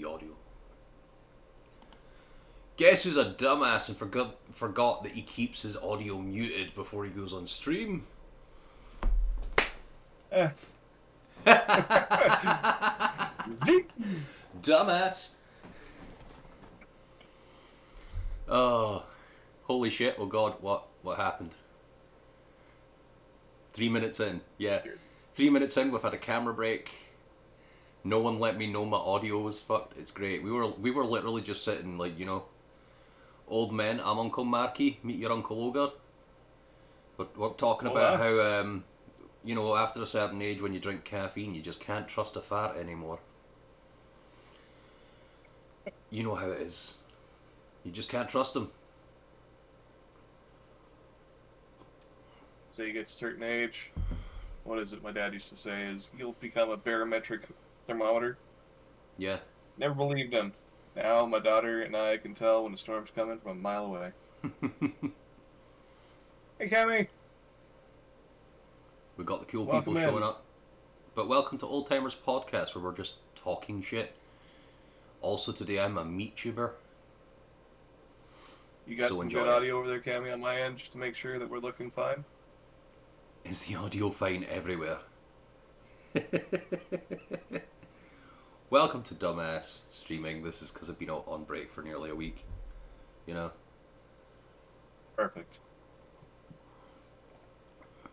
the audio. Guess who's a dumbass and forgot that he keeps his audio muted before he goes on stream? Dumbass. Oh, holy shit! Oh god, what happened? 3 minutes in, yeah. 3 minutes in, we've had a camera break. No one let me know my audio was fucked. It's great. We were literally just sitting like, you know, old men. I'm Uncle Marky. Meet your Uncle Ogre. We're talking about how you know, after a certain age, when you drink caffeine, you just can't trust a fart anymore. You know how it is. You just can't trust them. So you get to a certain age, what is it my dad used to say is, you'll become a barometric thermometer. Yeah. Never believed him. Now my daughter and I can tell when the storm's coming from a mile away. Hey, Cammy! We got the cool Welcome people showing in. up. But welcome to Old Timers Podcast, where we're just talking shit. Also today I'm a meat tuber. You got So some enjoy good it. audio over there, Cammy, on my end, just to make sure that we're looking fine? Is the audio fine everywhere? Welcome to Dumbass Streaming. This is because I've been on break for nearly a week. You know? Perfect.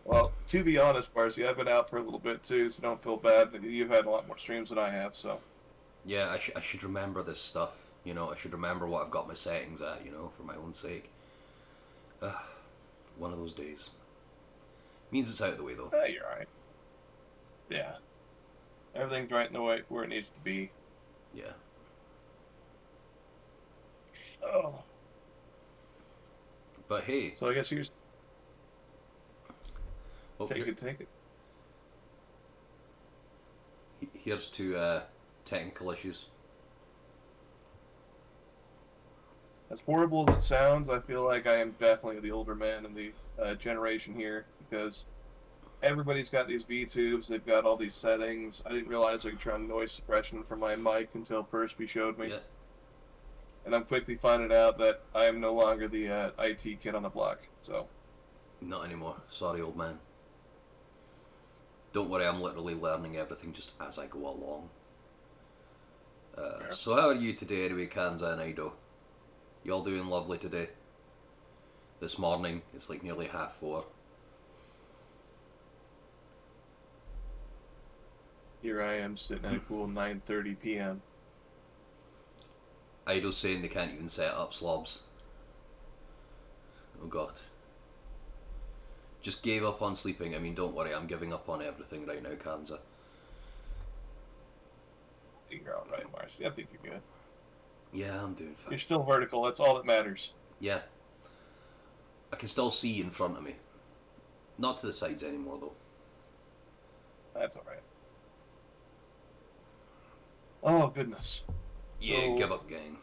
Well, to be honest, Marcy, I've been out for a little bit too, so don't feel bad. You've had a lot more streams than I have, so. Yeah, I should remember this stuff. You know, I should remember what I've got my settings at, you know, for my own sake. One of those days. Means it's out of the way, though. You're alright. Yeah. Everything's right in the way where it needs to be. Yeah. Oh. But hey. So I guess you Oh, take it. Here's to technical issues. As horrible as it sounds, I feel like I am definitely the older man in the generation here, because everybody's got these V-tubes, they've got all these settings. I didn't realize I could turn on noise suppression for my mic until Persby showed me. Yeah. And I'm quickly finding out that I am no longer the IT kid on the block, so. Not anymore. Sorry, old man. Don't worry, I'm literally learning everything just as I go along. So how are you today anyway, Kanza and Ido? You all doing lovely today? This morning, it's like nearly 4:30. Here I am sitting at a cool 9:30 p.m. Ido's saying they can't even set up slobs. Oh god. Just gave up on sleeping. I mean, don't worry, I'm giving up on everything right now, Kanza. You're alright, Marcy. I think you're good. Yeah, I'm doing fine. You're still vertical, that's all that matters. Yeah. I can still see in front of me. Not to the sides anymore, though. That's alright. Oh, goodness. Yeah, So, give up, gang.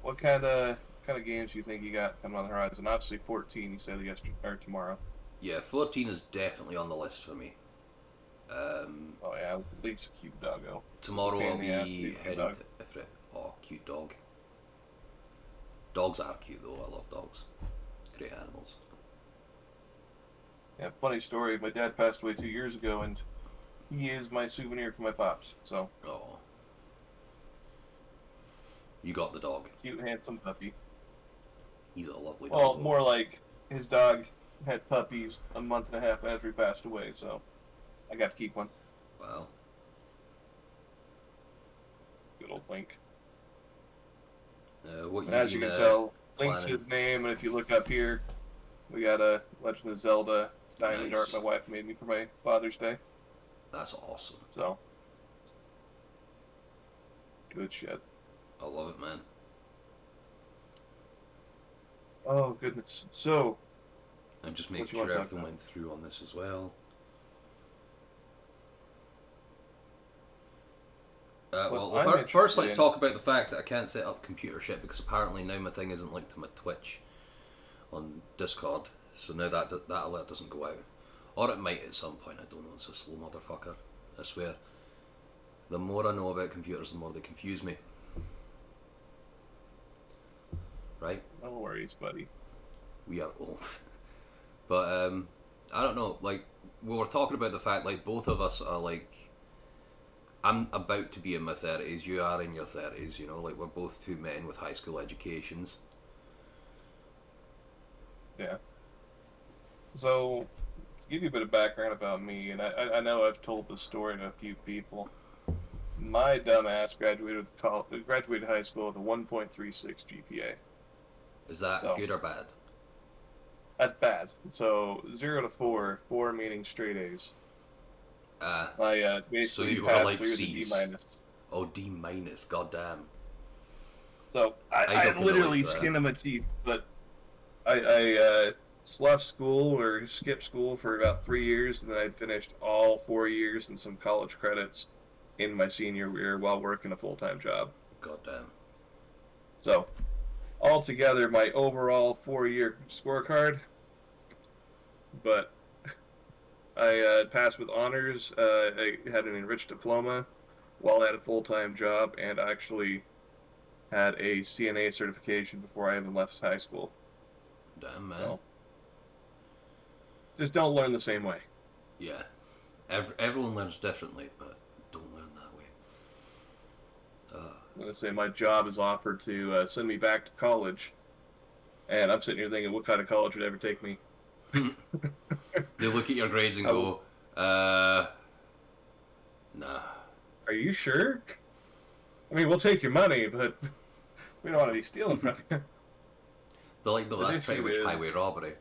What kind of games do you think you got coming on the horizon? Obviously 14, you said yesterday or tomorrow. Yeah, 14 is definitely on the list for me. Oh yeah, at least a cute doggo. Tomorrow I'll be heading heading to Ifrit. Oh, cute dog. Dogs are cute though, I love dogs. Great animals. Yeah, funny story. My dad passed away 2 years ago, and he is my souvenir for my pops. So. Oh. You got the dog. Cute, handsome puppy. He's a lovely dog. Well, more like his dog had puppies a month and a half after he passed away, so I got to keep one. Wow. Good old Link. What And as you can tell, Link's planning? his name, and if you look up here, we got a Legend of Zelda Diamond Nice. Art my wife made me for my Father's Day. That's awesome. So, good shit. I love it, man. Oh, goodness. So, I'm just What making you wanna sure talk everything about? went through on this as well. Well, Well, I'm first interested let's in- talk about the fact that I can't set up computer shit because apparently now my thing isn't linked to my Twitch on Discord, so now that alert doesn't go out. Or it might at some point, I don't know, it's a slow motherfucker, I swear. The more I know about computers, the more they confuse me. Right? No worries, buddy. We are old. But I don't know. Like we were talking about the fact, like both of us are like, I'm about to be in my 30s. You are in your 30s. You know, like we're both two men with high school educations. Yeah. So, to give you a bit of background about me, and I know I've told this story to a few people. My dumbass graduated high school with a 1.36 GPA. Is that So good or bad? that's bad. So 0 to 4, 4 meaning straight A's. Uh, I so basically you were passed like through the D C's. minus. Oh, D minus. Goddamn. So I I don't relate literally to that. skinned on my teeth, but I left school or skipped school for about 3 years, and then I finished all 4 years and some college credits in my senior year while working a full-time job. Goddamn. So altogether, my overall 4 year scorecard, but I passed with honors. I had an enriched diploma while I had a full-time job, and actually had a CNA certification before I even left high school. Damn, man. So just don't learn the same way. Yeah. Everyone learns differently, but don't learn that way. I'm gonna say my job is offered to send me back to college, and I'm sitting here thinking, what kind of college would ever take me? They look at your grades and I will- go, nah. Are you sure? I mean, we'll take your money, but we don't want to be stealing from you. They're like, no, The that's pretty issue much is- highway robbery.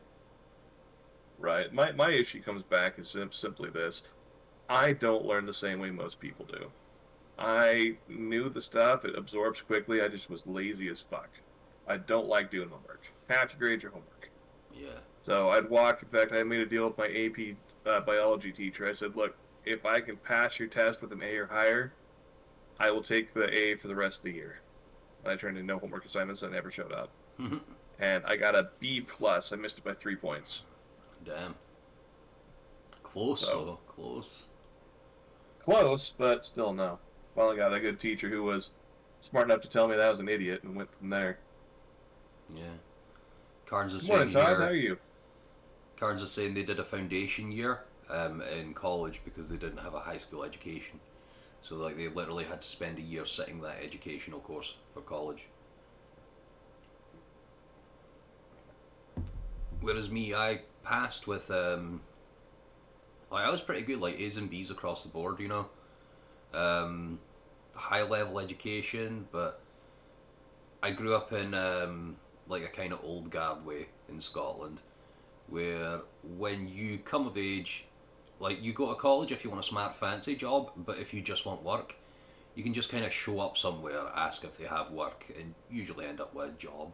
Right. My issue comes back is simply this. I don't learn the same way most people do. I knew the stuff, it absorbs quickly, I just was lazy as fuck. I don't like doing homework. Half your grades are homework. Yeah. So I'd walk, in fact, I made a deal with my AP biology teacher. I said, look, if I can pass your test with an A or higher, I will take the A for the rest of the year. I turned in no homework assignments, I never showed up. And I got a B plus. I missed it by 3 points. Damn. Close, though. Close. Close, but still no. Finally got a good teacher who was smart enough to tell me that I was an idiot, and went from there. Yeah. Carnes is Good saying morning, Todd. How are here. you? Carnes is saying they did a foundation year in college because they didn't have a high school education. So like they literally had to spend a year sitting that educational course for college. Whereas me, I passed with I was pretty good, like A's and B's across the board, you know. High level education, but I grew up in like a kind of old guard way in Scotland, where when you come of age, like you go to college if you want a smart fancy job, but if you just want work, you can just kind of show up somewhere, ask if they have work, and usually end up with a job.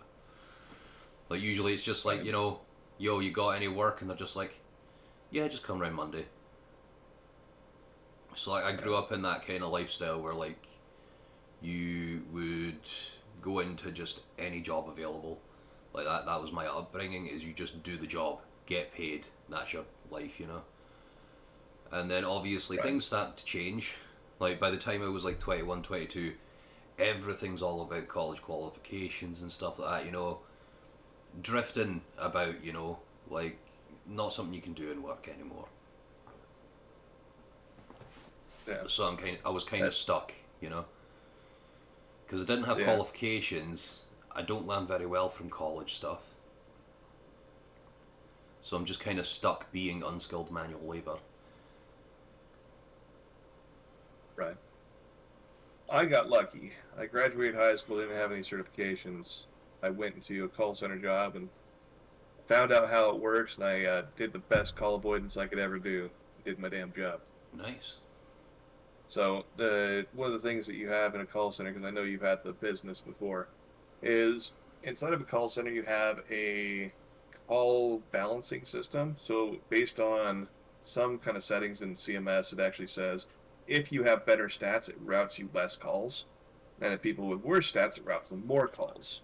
Like usually it's just like, you know, yo, you got any work? And they're just like, yeah, just come round Monday. So like I grew up in that kind of lifestyle where like you would go into just any job available. Like that was my upbringing, is you just do the job, get paid, that's your life, you know. And then obviously things started to change. Like by the time I was like 21, 22, everything's all about college qualifications and stuff like that, you know. Drifting about, you know, like not something you can do in work anymore. Yeah. So I was kind of stuck, you know, because I didn't have qualifications. I don't learn very well from college stuff, so I'm just kind of stuck being unskilled manual labor. Right. I got lucky. I graduated high school, didn't have any certifications. I went into a call center job and found out how it works, and I did the best call avoidance I could ever do. Did my damn job. Nice. So one of the things that you have in a call center, because I know you've had the business before, is inside of a call center you have a call balancing system. So based on some kind of settings in CMS, it actually says if you have better stats, it routes you less calls, and if people with worse stats, it routes them more calls.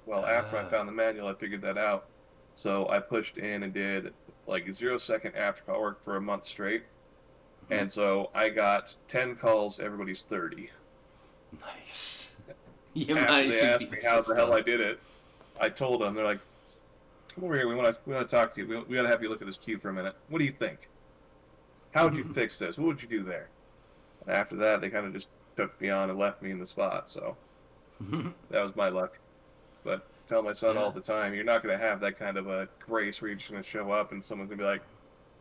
Well, after I found the manual, I figured that out. So I pushed in and did like 0 second after call work for a month straight. And so I got 10 calls, everybody's 30. Nice. You After managed they to asked beat me the how the hell system. I did it, I told them, they're like, come over here, we want to talk to you. We got to have you look at this queue for a minute. What do you think? How would you fix this? What would you do there? And after that, they kind of just took me on and left me in the spot. So that was my luck. But I tell my son Yeah. all the time, you're not going to have that kind of a grace where you're just going to show up and someone's going to be like,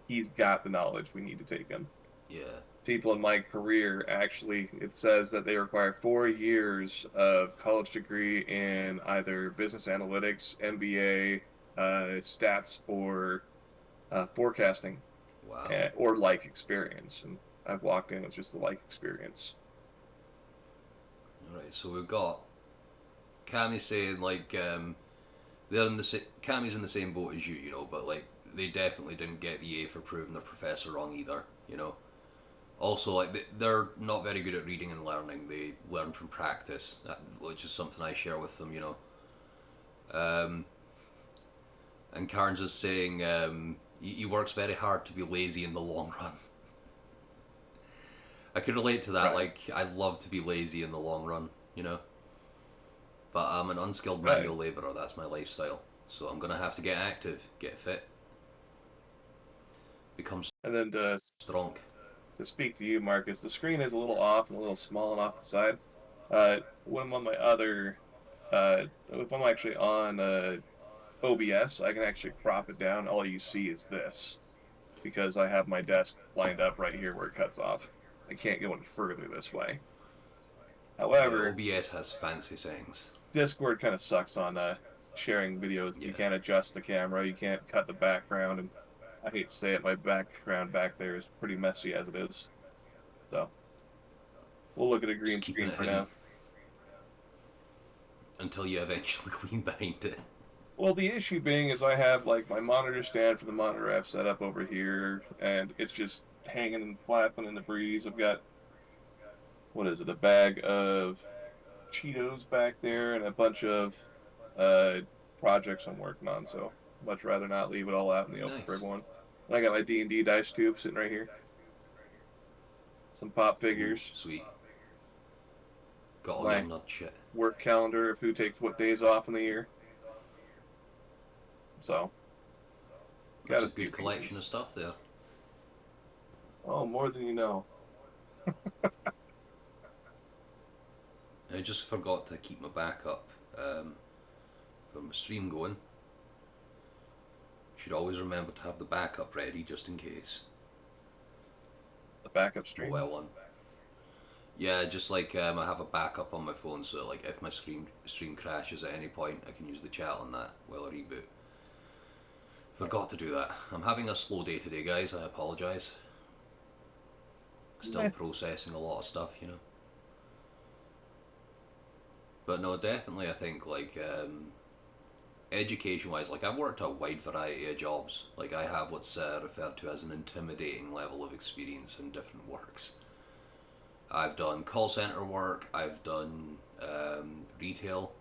he's got the knowledge, we need to take him. Yeah. People in my career, actually, it says that they require 4 years of college degree in either business analytics, MBA, stats, or forecasting, Wow. or life experience. And I've walked in with just the life experience. All right. So we've got Cammy saying like they're in the Cammy's in the same boat as you know, but like they definitely didn't get the A for proving their professor wrong either, you know. Also, like they're not very good at reading and learning. They learn from practice, which is something I share with them, you know. Um, and Carnes is saying he works very hard to be lazy in the long run. I could relate to that. Right. Like I love to be lazy in the long run, you know. But I'm an unskilled Right. manual laborer. That's my lifestyle. So I'm gonna have to get active, get fit, become And then strong. to speak to you, Marcus, the screen is a little off and a little small and off the side. When I'm on my other, if I'm actually on OBS, I can actually crop it down. All you see is this because I have my desk lined up right here where it cuts off. I can't go any further this way. Yeah, However, OBS has fancy settings. Discord kind of sucks on sharing videos. Yeah, You can't adjust the camera, you can't cut the background, and I hate to say it, my background back there is pretty messy as it is. So we'll look at a just green keeping screen it for hidden now. until you eventually clean behind it. Well, the issue being is I have like my monitor stand for the monitor I've set up over here, and it's just hanging and flapping in the breeze. I've got, what is it, a bag of Cheetos back there and a bunch of uh, projects I'm working on. So much rather not leave it all out in the open for Nice. everyone. And I got my D&D dice tube sitting right here. Some pop Ooh, figures. sweet. Got all your My nut shit. work calendar of who takes what days off in the year. So That's got a a few good collection reasons. of stuff there. Oh, more than you know. I just forgot to keep my backup for my stream going. Should always remember to have the backup ready just in case. The backup Oh stream. well, one. Yeah, just like I have a backup on my phone, so like if my stream crashes at any point, I can use the chat on that while I reboot. Forgot to do that. I'm having a slow day today, guys. I apologise. Still Eh, processing a lot of stuff, you know. But no, definitely, I think like education-wise, like I've worked a wide variety of jobs. Like I have what's referred to as an intimidating level of experience in different works. I've done call center work. I've done retail,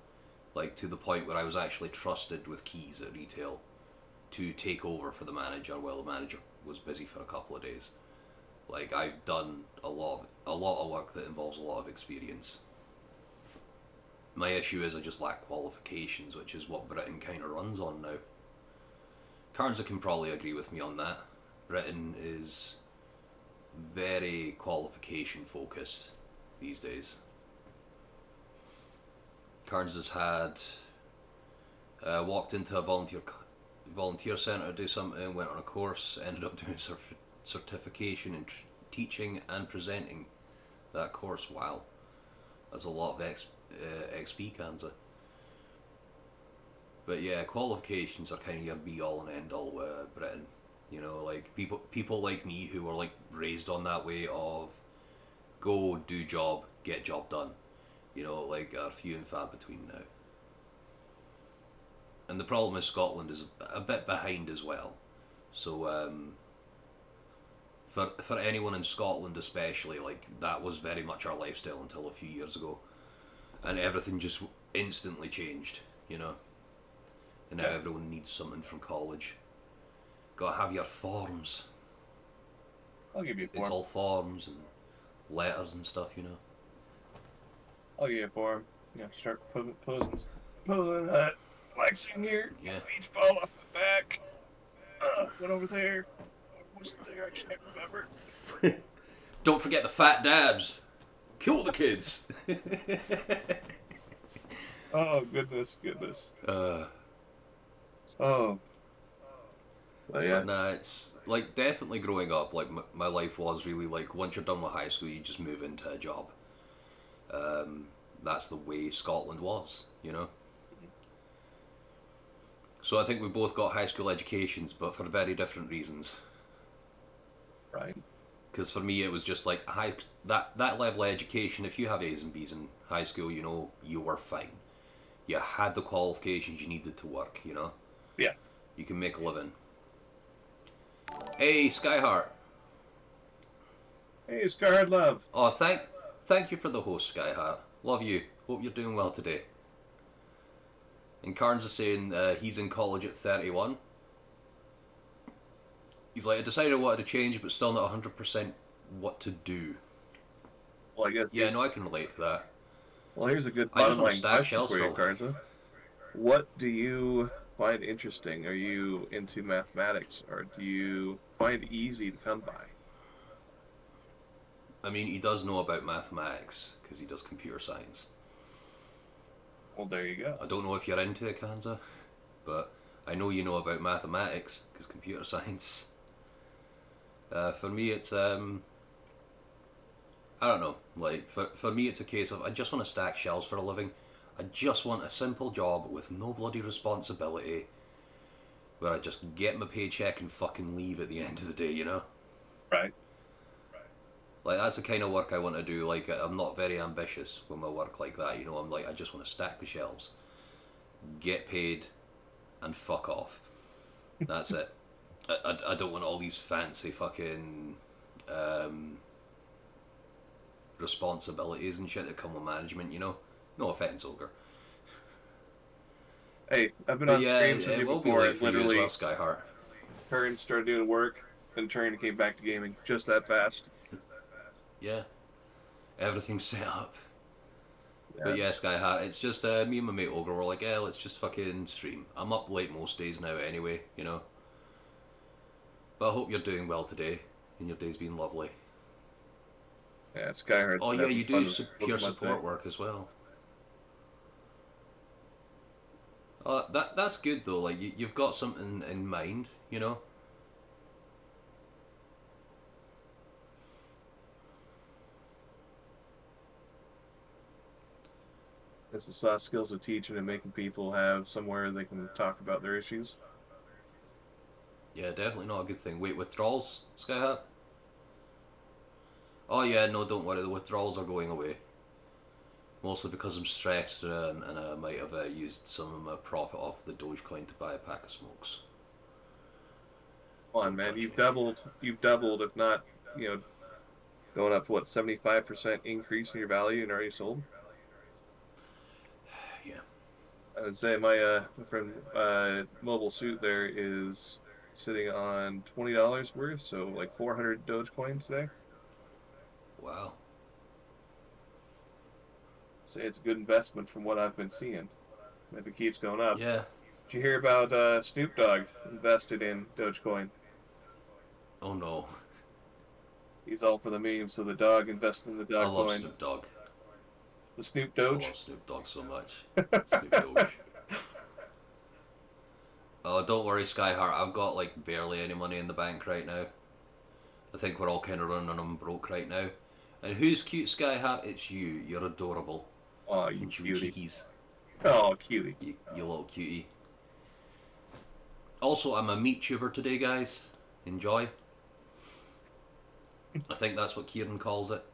like to the point where I was actually trusted with keys at retail to take over for the manager while the manager was busy for a couple of days. Like I've done a lot of work that involves a lot of experience. My issue is I just lack qualifications, which is what Britain kind of runs on now. Carnes can probably agree with me on that. Britain is very qualification focused these days. Carnes has had walked into a volunteer centre to do something, went on a course, ended up doing certification in teaching and presenting that course. Wow, that's a lot of XP, Kanza. But yeah, qualifications are kind of your be all and end all with Britain. You know, like people like me who were like raised on that way of go do job, get job done. You know, like are few and far between now. And the problem is Scotland is a bit behind as well. So for anyone in Scotland especially, like that was very much our lifestyle until a few years ago, and everything just instantly changed. You know, and now yeah. everyone needs something from college. Gotta have your forms. I'll give you a It's form. all forms and letters and stuff, you know. I'll give you a form. Start posing, flexing here. Yeah. Beach ball off the back. Went over there. What's there? I can't remember. Don't forget the fat dabs. Kill the kids. Oh goodness. uh, Oh, but yeah, but nah, it's like definitely growing up. Like my life was really like once you're done with high school, you just move into a job. Um, that's the way Scotland was, you know. So I think we both got high school educations, but for very different reasons. right. Because for me, it was just like that level of education. If you have A's and B's in high school, you know you were fine. You had the qualifications you needed to work. You know, Yeah. you can make a living. Hey, Skyheart. Hey, Scarred Love. Oh, thank you for the host, Skyheart. Love you. Hope you're doing well today. And Carnes is saying he's in college at 31. He's like, I decided I wanted to change, but still not 100% what to do. Well, I guess. Yeah, no, I can relate to that. Well, here's a good I just bottom want to line stack question shells for for a you, living. Karza. What do you find interesting? Are you into mathematics, or do you find it easy to come by? I mean, he does know about mathematics because he does computer science. Well, there you go. I don't know if you're into it, Kanza, but I know you know about mathematics because computer science. For me, it's I don't know. Like for me, it's a case of I just want to stack shells for a living. I just want a simple job with no bloody responsibility, where I just get my paycheck and fucking leave at the end of the day. You know. Right. Like that's the kind of work I want to do. Like I'm not very ambitious with my work like that. You know, I'm like I just want to stack the shelves, get paid, and fuck off. That's it. I don't want all these fancy fucking responsibilities and shit that come with management. You know, no offense, Ogre. Hey, I've been But on yeah, streams with it you will be before, like and for you as well, literally Skyheart. turned, started doing work, then turned and came back to gaming just that fast. Yeah, everything's set up. Yeah. But yeah, Skyheart, it's just me and my mate Ogre were like, yeah, let's just fucking stream. I'm up late most days now anyway, you know. But I hope you're doing well today, and your day's been lovely. Yeah, Skyheart's Oh been yeah, having you do fun with peer my support thing. work as well. That's good though. Like you've got something in mind, you know. It's the soft skills of teaching and making people have somewhere they can talk about their issues. Yeah, definitely not a good thing. Wait, withdrawals, Skyheart? Oh yeah, no, don't worry. The withdrawals are going away. Mostly because I'm stressed and I might have used some of my profit off the Dogecoin to buy a pack of smokes. Come on, Don't man, judge you've me. doubled. You've doubled, if not, going up to what, 75% increase in your value and already sold. Yeah. I would say my friend Mobile Suit there is sitting on $20 worth, so like 400 Dogecoin today. Wow. Say it's a good investment from what I've been seeing. If it keeps going up. Yeah. Did you hear about Snoop Dogg invested in Dogecoin? Oh no. He's all for the meme, so the dog invested in the I dog love coin. Snoop Dogg. The Snoop I Doge. love Snoop Dogg so much. Snoop Doge. Oh, don't worry, Skyheart. I've got like barely any money in the bank right now. I think we're all kind of running on broke right now. And who's cute, Skyheart? It's you. You're adorable. Oh, you Pinch your cutie. cheekies. Oh, cutie. You little cutie. Also, I'm a meat tuber today, guys. Enjoy. I think that's what Kieran calls it.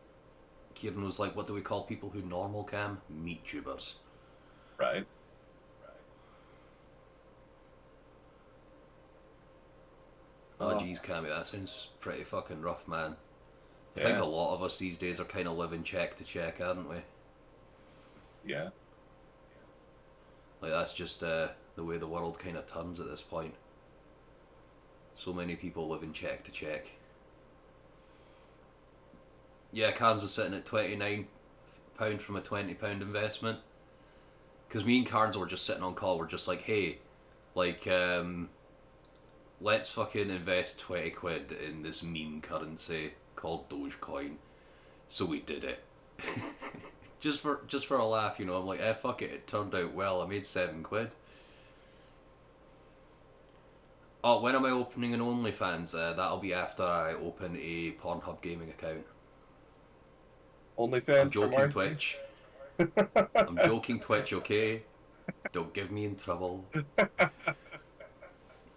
Kieran was like, what do we call people who normal cam? Meat tubers. Right. Oh, Oh, geez, Cammy, that sounds pretty fucking rough, man. I think yeah. a lot of us these days are kind of living check to check, aren't we? Yeah. Like, that's just the way the world kind of turns at this point. So many people living check to check. Yeah, Kansas sitting at £29 from a £20 investment. Because me and Carnes were just sitting on call. We're just like, hey, like, let's fucking invest 20 quid in this meme currency called Dogecoin. So we did it. just for a laugh, you know. I'm like, fuck it. It turned out well. I made 7 quid. Oh, when am I opening an OnlyFans? That'll be after I open a Pornhub gaming account. I'm OnlyFans for joking, Marcy? Twitch. I'm joking, Twitch, okay? Don't give me in trouble.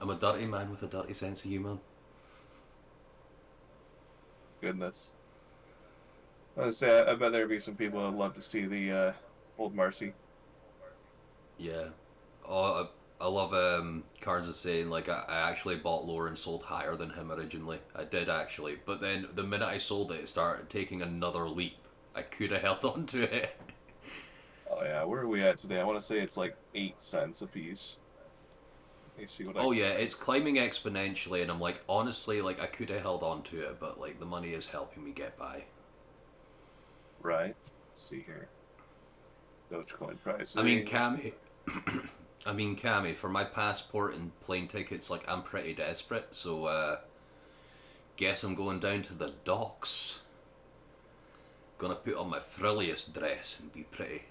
I'm a dirty man with a dirty sense of humour. Goodness. I was say, I bet there'd be some people that'd love to see the old Marcy. Yeah. Oh, I love Carnes is saying, like, I actually bought lower and sold higher than him originally. I did actually. But then the minute I sold it, it started taking another leap. I could have held on to it. Oh yeah, where are we at today? I want to say it's like 8 cents a piece. Let me see what I Oh can yeah, find. it's climbing exponentially, and I'm like, honestly, like, I could have held on to it, but like the money is helping me get by. Right. Let's see here. Dogecoin I mean, pricing. Cammy, Cammy, for my passport and plane tickets, like, I'm pretty desperate, so guess I'm going down to the docks. Gonna put on my frilliest dress and be pretty.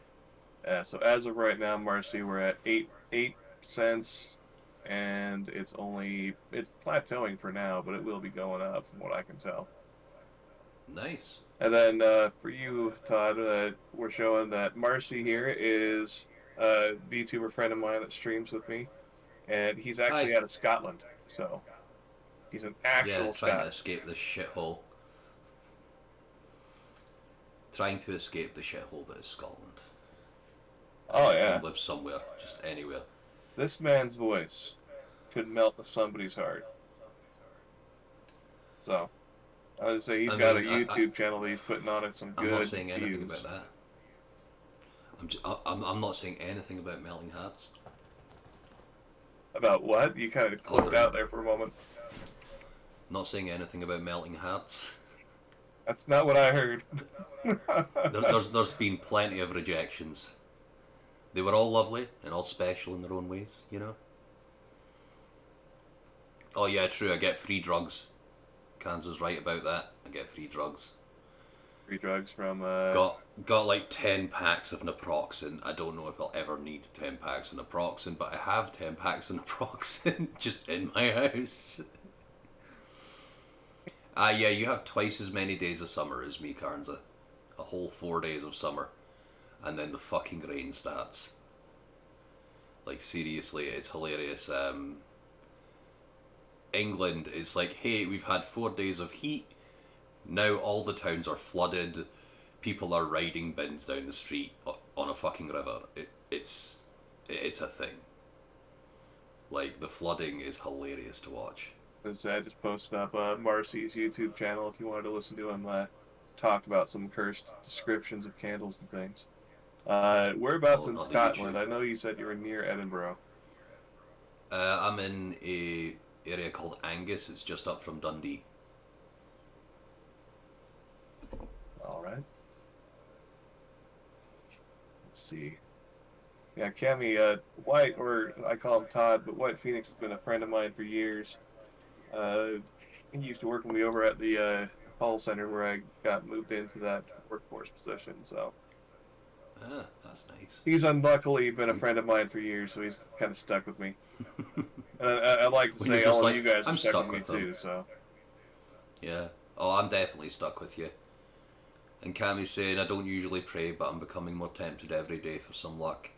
Yeah, so as of right now, Marcy, we're at 8 cents, and it's plateauing for now, but it will be going up from what I can tell. Nice. And then for you, Todd, we're showing that Marcy here is a VTuber friend of mine that streams with me, and he's Hi. actually out of Scotland, so he's an Yeah, actual trying to Scot. escape this shithole. Trying to escape the shithole that is Scotland. Oh And yeah, live somewhere, just anywhere. this man's voice could melt somebody's heart. So I would say he's I got a mean, YouTube channel that he's putting on it some I'm not good saying anything about views. that. I'm not saying anything about melting hearts. About what? You kind of clipped Audrey. out there for a moment. Not saying anything about melting hearts. That's not what I heard. There's been plenty of rejections. They were all lovely and all special in their own ways, you know? Oh yeah, true, I get free drugs. Kansas right about that. I get free drugs. Free drugs from Got like 10 packs of naproxen. I don't know if I'll ever need 10 packs of naproxen, but I have 10 packs of naproxen just in my house. Yeah, you have twice as many days of summer as me, Carnza. A whole 4 days of summer. And then the fucking rain starts. Like, seriously, it's hilarious. England is like, hey, we've had 4 days of heat. Now all the towns are flooded. People are riding bins down the street on a fucking river. It's a thing. Like, the flooding is hilarious to watch. as I just posted up Marcy's YouTube channel if you wanted to listen to him talk about some cursed descriptions of candles and things. Whereabouts Oh, in not the Scotland? YouTube. I know you said you were near Edinburgh. I'm in a area called Angus. It's just up from Dundee. All right. Let's see. Yeah, Cammy White, or I call him Todd, but White Phoenix has been a friend of mine for years. Uh, he used to work with me over at the call center where I got moved into that workforce position. So Ah, that's nice. he's unluckily been a Um, friend of mine for years, so he's kind of stuck with me. And I like to when you're say just all of like, you guys are I'm stuck with stuck me with them. too. So Yeah. Oh, I'm definitely stuck with you. And Cammy's saying, I don't usually pray, but I'm becoming more tempted every day for some luck.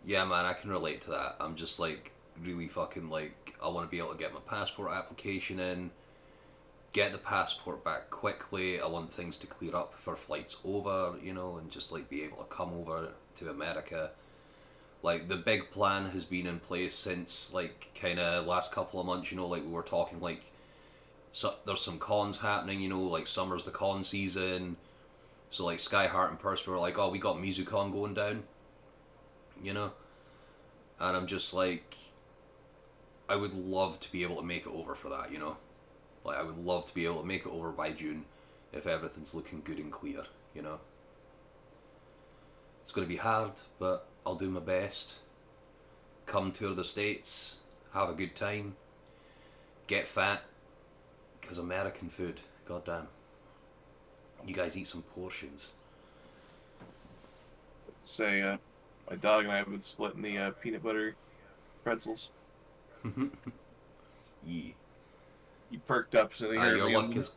Yeah, man, I can relate to that. I'm just like, really fucking like, I want to be able to get my passport application in, get the passport back quickly. I want things to clear up for flights over, you know, and just like be able to come over to America. Like, the big plan has been in place since like kind of last couple of months, you know, like we were talking like, so there's some cons happening, you know, like summer's the con season. So like Skyheart and Percy were like, oh, we got MizuCon going down, you know? And I'm just like, I would love to be able to make it over for that, you know? Like, I would love to be able to make it over by June, if everything's looking good and clear, you know. It's going to be hard, but I'll do my best. Come tour the States, have a good time, get fat, because American food, goddamn. You guys eat some portions. Say, my dog and I have been splitting the peanut butter pretzels. Yeah. You perked up, so you heard Your me. luck is...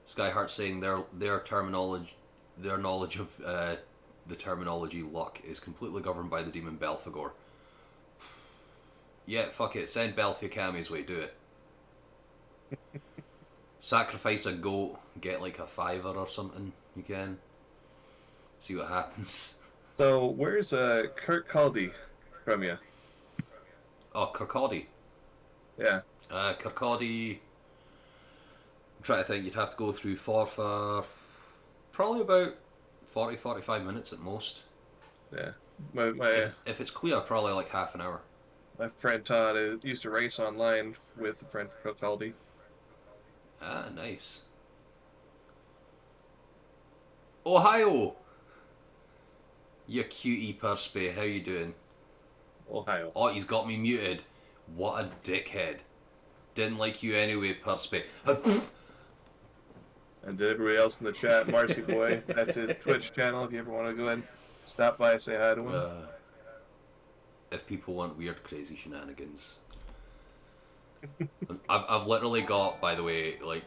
Skyheart saying their terminology, their knowledge of the terminology luck is completely governed by the demon Belphegor. Yeah, fuck it. Send Belphia Kami's way, do it. Sacrifice a goat, get like a $5 or something. You can see what happens. So, where's Kurt Caldy from you? Oh, Kirkcaldy. Yeah. Kirkcaldy. I'm trying to think. You'd have to go through for probably about 40-45 minutes at most. Yeah. If it's clear, probably like half an hour. My friend Todd used to race online with a friend from Caldy. Ah, nice. Ohio! You cutie Perspe, how you doing? Ohio. Oh, he's got me muted. What a dickhead. Didn't like you anyway, Perspe. And to everybody else in the chat, Marcy Boy, that's his Twitch channel. If you ever want to go ahead and stop by and say hi to him. If people want weird, crazy shenanigans. I've literally got, by the way, like...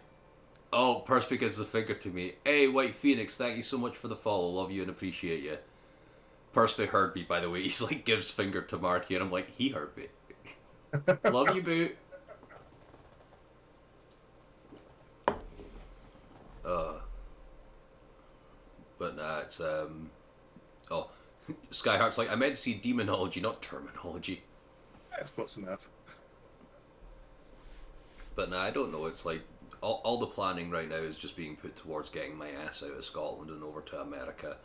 Oh, Perspe gives a finger to me. Hey, White Phoenix, thank you so much for the follow. Love you and appreciate you. Perspe heard me, by the way. He's like, gives finger to Marky, and I'm like, he heard me. Love you, boo. But nah, it's oh, Skyheart's like, I meant to see demonology, not terminology. That's close enough. But nah, I don't know. It's like all the planning right now is just being put towards getting my ass out of Scotland and over to America.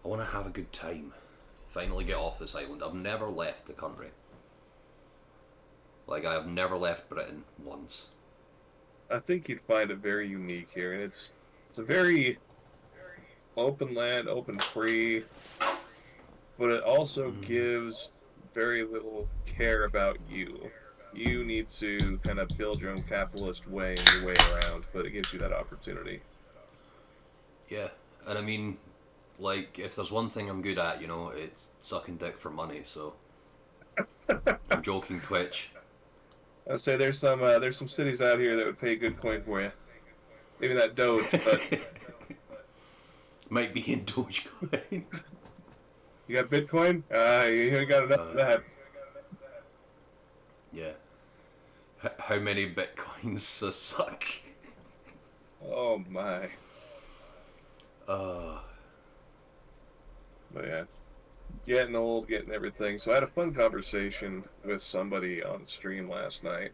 I want to have a good time. Finally get off this island. I've never left the country. Like, I have never left Britain once. I think you'd find it very unique here, and it's a very open land, open free, but it also gives very little care about you. You need to kind of build your own capitalist way and your way around, but it gives you that opportunity. Yeah, and I mean, like, if there's one thing I'm good at, you know, it's sucking dick for money, so... I'm joking, Twitch. I'd say there's some cities out here that would pay good coin for you. Maybe not Doge, but... Might be in Dogecoin. You got Bitcoin? You got enough of that. Yeah. How many Bitcoins suck? Oh my. Uh... But yeah, getting old, getting everything. So I had a fun conversation with somebody on stream last night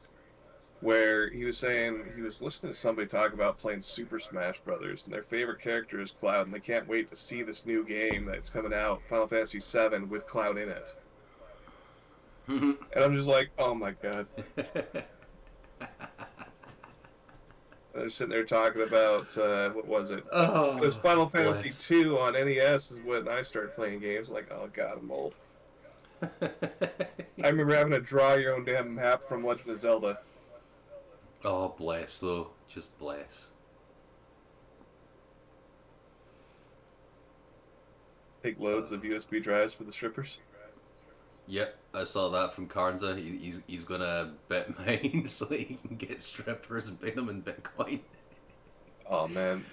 where he was saying he was listening to somebody talk about playing Super Smash Brothers, and their favorite character is Cloud, and they can't wait to see this new game that's coming out, Final Fantasy VII, with Cloud in it. And I'm just like, oh my god. They're sitting there talking about, what was it? Oh, it was Final Fantasy II on NES is when I started playing games. Like, oh god, I'm old. I remember having to draw your own damn map from Legend of Zelda. Oh, bless, though. Just bless. Take loads of USB drives for the strippers. Yep, I saw that from Karnza. He's gonna bet mine so that he can get strippers and pay them in Bitcoin. Oh man,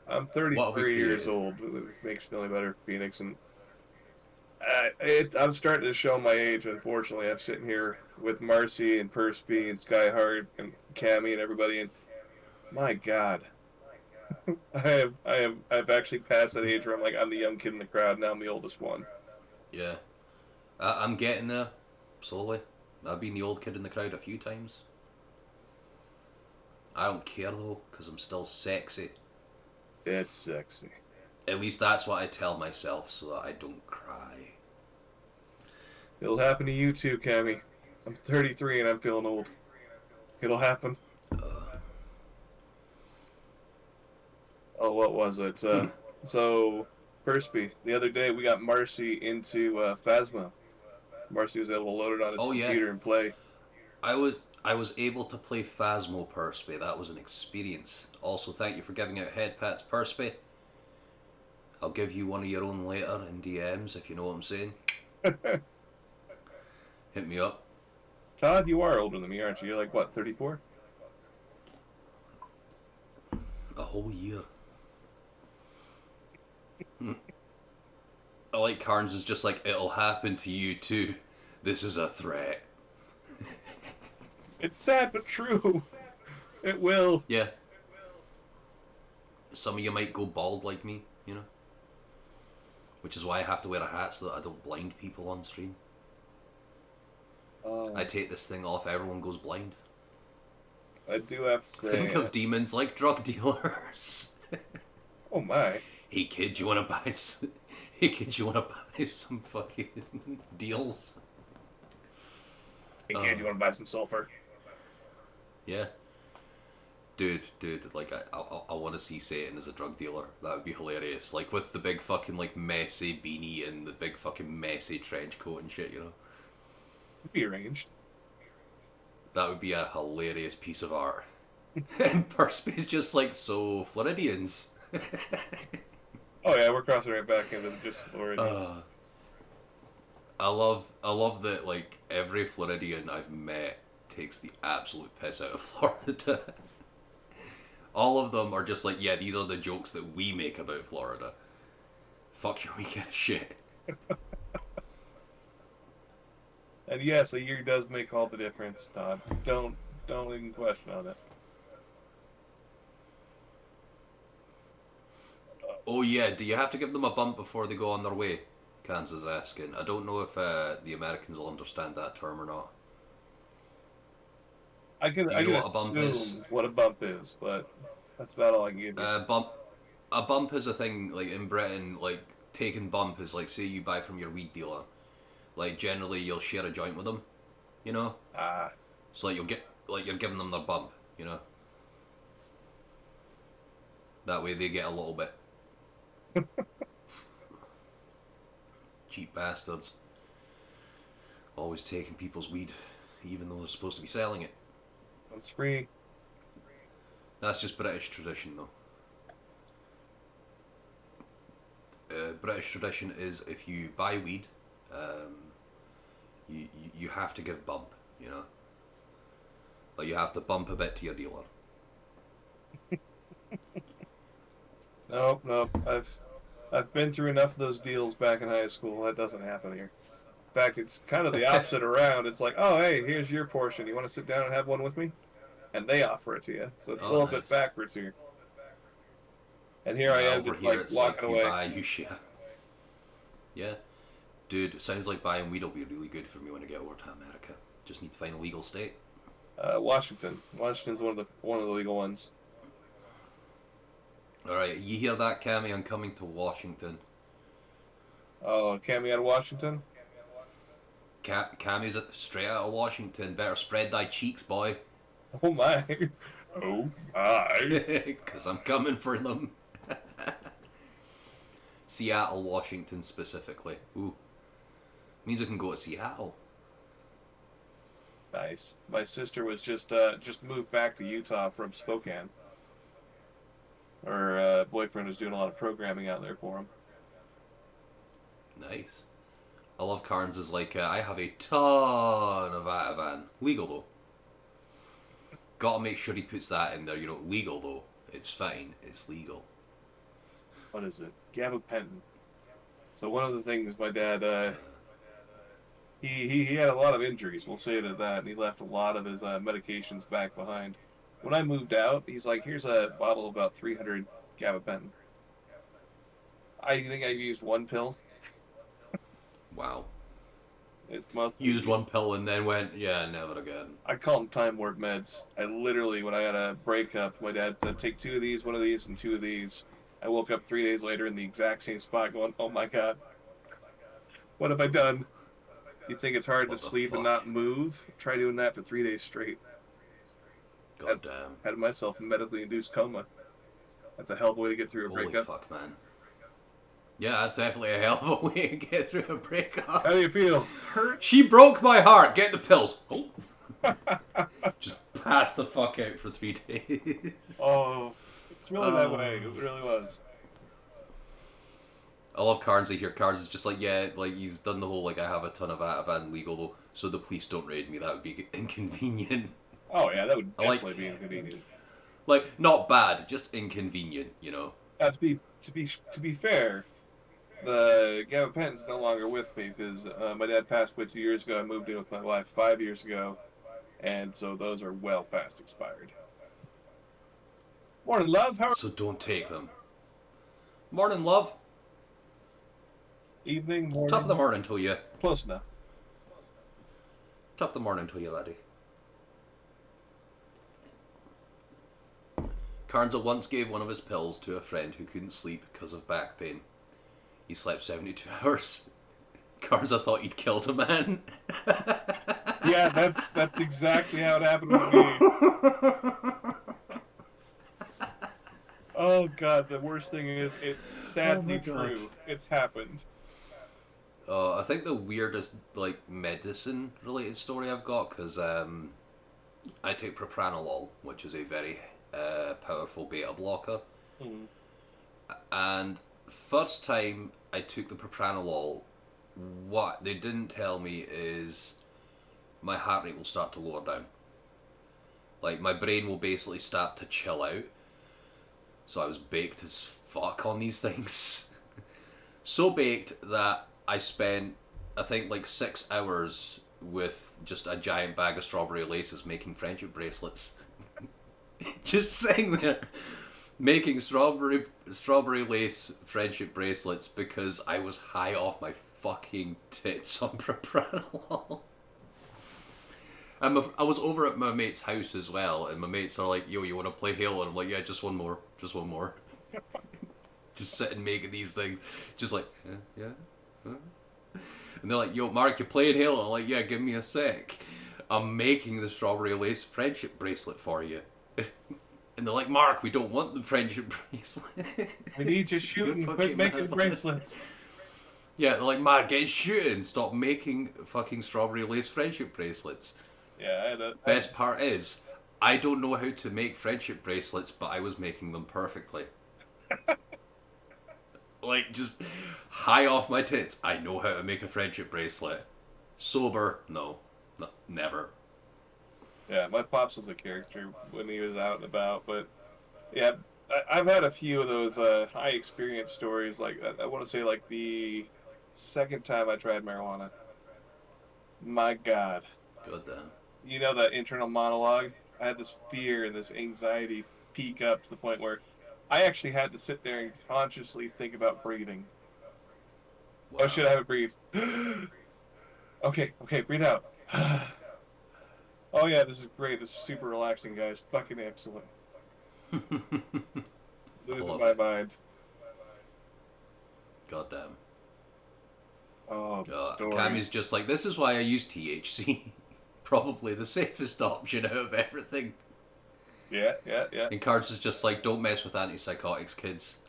I'm 33 years old, which makes me feel better, Phoenix, and I'm starting to show my age. Unfortunately, I'm sitting here with Marcy and Perspe and Skyheart and Cammy and everybody, and my God, I've actually passed that age where I'm like, I'm the young kid in the crowd. Now I'm the oldest one. Yeah. I'm getting there, slowly. I've been the old kid in the crowd a few times. I don't care though, because I'm still sexy. It's sexy. At least that's what I tell myself, so that I don't cry. It'll happen to you too, Cammy. I'm 33 and I'm feeling old. It'll happen. what was it? So, Perspy, the other day we got Marcy into Phasma. Marcy was able to load it on his Oh yeah, computer and play. I was I was able to play Phasmo Perspe. That was an experience. Also, thank you for giving out head pats, Perspe. I'll give you one of your own later in DMs if you know what I'm saying. Hit me up. Todd, you are older than me, aren't you? You're like, what, 34? A whole year. I like Carnes is just like, it'll happen to you too. This is a threat. It's sad but true. It will. Yeah. Some of you might go bald like me, you know? Which is why I have to wear a hat so that I don't blind people on stream. I take this thing off, everyone goes blind. I do have to say... Think of demons like drug dealers. Oh my. Hey kid, you wanna buy some... Hey kid, you wanna buy some fucking deals? Hey kid, you want to buy some sulfur? Yeah. Dude, like, I want to see Satan as a drug dealer. That would be hilarious. Like, with the big fucking, like, messy beanie and the big fucking messy trench coat and shit, you know? It'd be arranged. That would be a hilarious piece of art. And Perspe's just like, so, Floridians. Oh yeah, we're crossing right back into just Floridians. I love that, like, every Floridian I've met takes the absolute piss out of Florida. All of them are just like, yeah, these are the jokes that we make about Florida. Fuck your weak ass shit. And yes, a year does make all the difference, Todd. Don't even question on it. Oh yeah, do you have to give them a bump before they go on their way? Kansas asking. I don't know if the Americans will understand that term or not. I can assume what a bump is, but that's about all I can give you. A bump is a thing, like, in Britain, like, taking bump is like, say you buy from your weed dealer. Like, generally you'll share a joint with them, you know? So, like, you're giving them their bump, you know? That way they get a little bit. Cheap bastards. Always taking people's weed, even though they're supposed to be selling it. It's free. That's just British tradition, though. British tradition is if you buy weed, you have to give bump, you know? Like, you have to bump a bit to your dealer. Nope. I've been through enough of those deals back in high school. That doesn't happen here. In fact, it's kind of the opposite around. It's like, oh, hey, here's your portion. You want to sit down and have one with me? And they offer it to you. So it's a little bit backwards here. And here I am, just, like, walking away. You buy, you share. Yeah. Dude, it sounds like buying weed will be really good for me when I get over to America. Just need to find a legal state. Washington. Washington's one of the legal ones. Alright, you hear that, Cammy? I'm coming to Washington. Oh, Cammy out of Washington? Cammy's straight out of Washington. Better spread thy cheeks, boy. Oh my. Oh my. Because I'm coming for them. Seattle, Washington specifically. Ooh. Means I can go to Seattle. Nice. My sister was just moved back to Utah from Spokane. Her boyfriend was doing a lot of programming out there for him. Nice. I love Carnes is like, I have a ton of Ativan. Legal though. Gotta make sure he puts that in there, you know, legal though. It's fine, it's legal. What is it? Gabapentin. So one of the things my dad, he had a lot of injuries, we'll say it at that, and he left a lot of his medications back behind. When I moved out, he's like, here's a bottle of about 300 gabapentin. I think I've used one pill. Wow. It's used one pill and then went, yeah, never again. I call them time warp meds. I literally, when I had a breakup, my dad said, take 2 of these, 1 of these, and 2 of these. I woke up 3 days later in the exact same spot going, oh my god. What have I done? You think it's hard to sleep and not move? Try doing that for 3 days straight. God damn. Had myself a medically induced coma. That's a hell of a way to get through a Holy breakup. fuck, man. Yeah, that's definitely a hell of a way to get through a breakup. How do you feel? Hurt? She broke my heart. Get the pills. Oh. Just pass the fuck out for 3 days. Oh, it's really that way. It really was. I love Carnesy here. Carnes is just like, yeah, like he's done the whole like I have a ton of Ativan legal though, so the police don't raid me. That would be inconvenient. Oh yeah, that would like, definitely be inconvenient. Like not bad, just inconvenient, you know. To be fair, the Gabapenton's no longer with me because my dad passed away 2 years ago. I moved in with my wife 5 years ago, and so those are well past expired. Morning, love. How are So don't take them. Morning, love. Evening, morning. Top of the morning to you. Close enough. Top of the morning to you, laddie. Carnza once gave one of his pills to a friend who couldn't sleep because of back pain. He slept 72 hours. Carnza thought he'd killed a man. Yeah, that's exactly how it happened with me. Oh god, the worst thing is it's sadly true. It's happened. I think the weirdest like medicine related story I've got because I take propranolol, which is a very powerful beta blocker. Mm. And first time I took the propranolol, what they didn't tell me is my heart rate will start to lower down. Like my brain will basically start to chill out. So I was baked as fuck on these things. So baked that I spent, I think, like 6 hours with just a giant bag of strawberry laces making friendship bracelets. Just sitting there making strawberry lace friendship bracelets because I was high off my fucking tits on propranolol. I was over at my mate's house as well, and my mates are like, yo, you want to play Halo? And I'm like, yeah, just one more. Just sitting making these things. Just like, yeah. And they're like, yo, Mark, you playing Halo? I'm like, yeah, give me a sec. I'm making the strawberry lace friendship bracelet for you. And they're like, Mark, we don't want the friendship bracelet. We need you shooting. Quit making bracelets. Yeah, they're like, Mark, get shooting. Stop making fucking strawberry lace friendship bracelets. Yeah, Best part is, I don't know how to make friendship bracelets, but I was making them perfectly. Like, just high off my tits. I know how to make a friendship bracelet. Sober, no never. Yeah, my pops was a character when he was out and about, but yeah, I've had a few of those high experience stories. Like I want to say, like the second time I tried marijuana. My God. God damn. You know that internal monologue? I had this fear and this anxiety peak up to the point where I actually had to sit there and consciously think about breathing. Wow. Oh shit, I haven't breathed. Okay, breathe out. Oh yeah, this is great. This is super relaxing, guys. Fucking excellent. Losing my mind. God damn. Oh, Cammy's just like, this is why I use THC. Probably the safest option out of everything. Yeah. And Cards is just like, don't mess with antipsychotics, kids.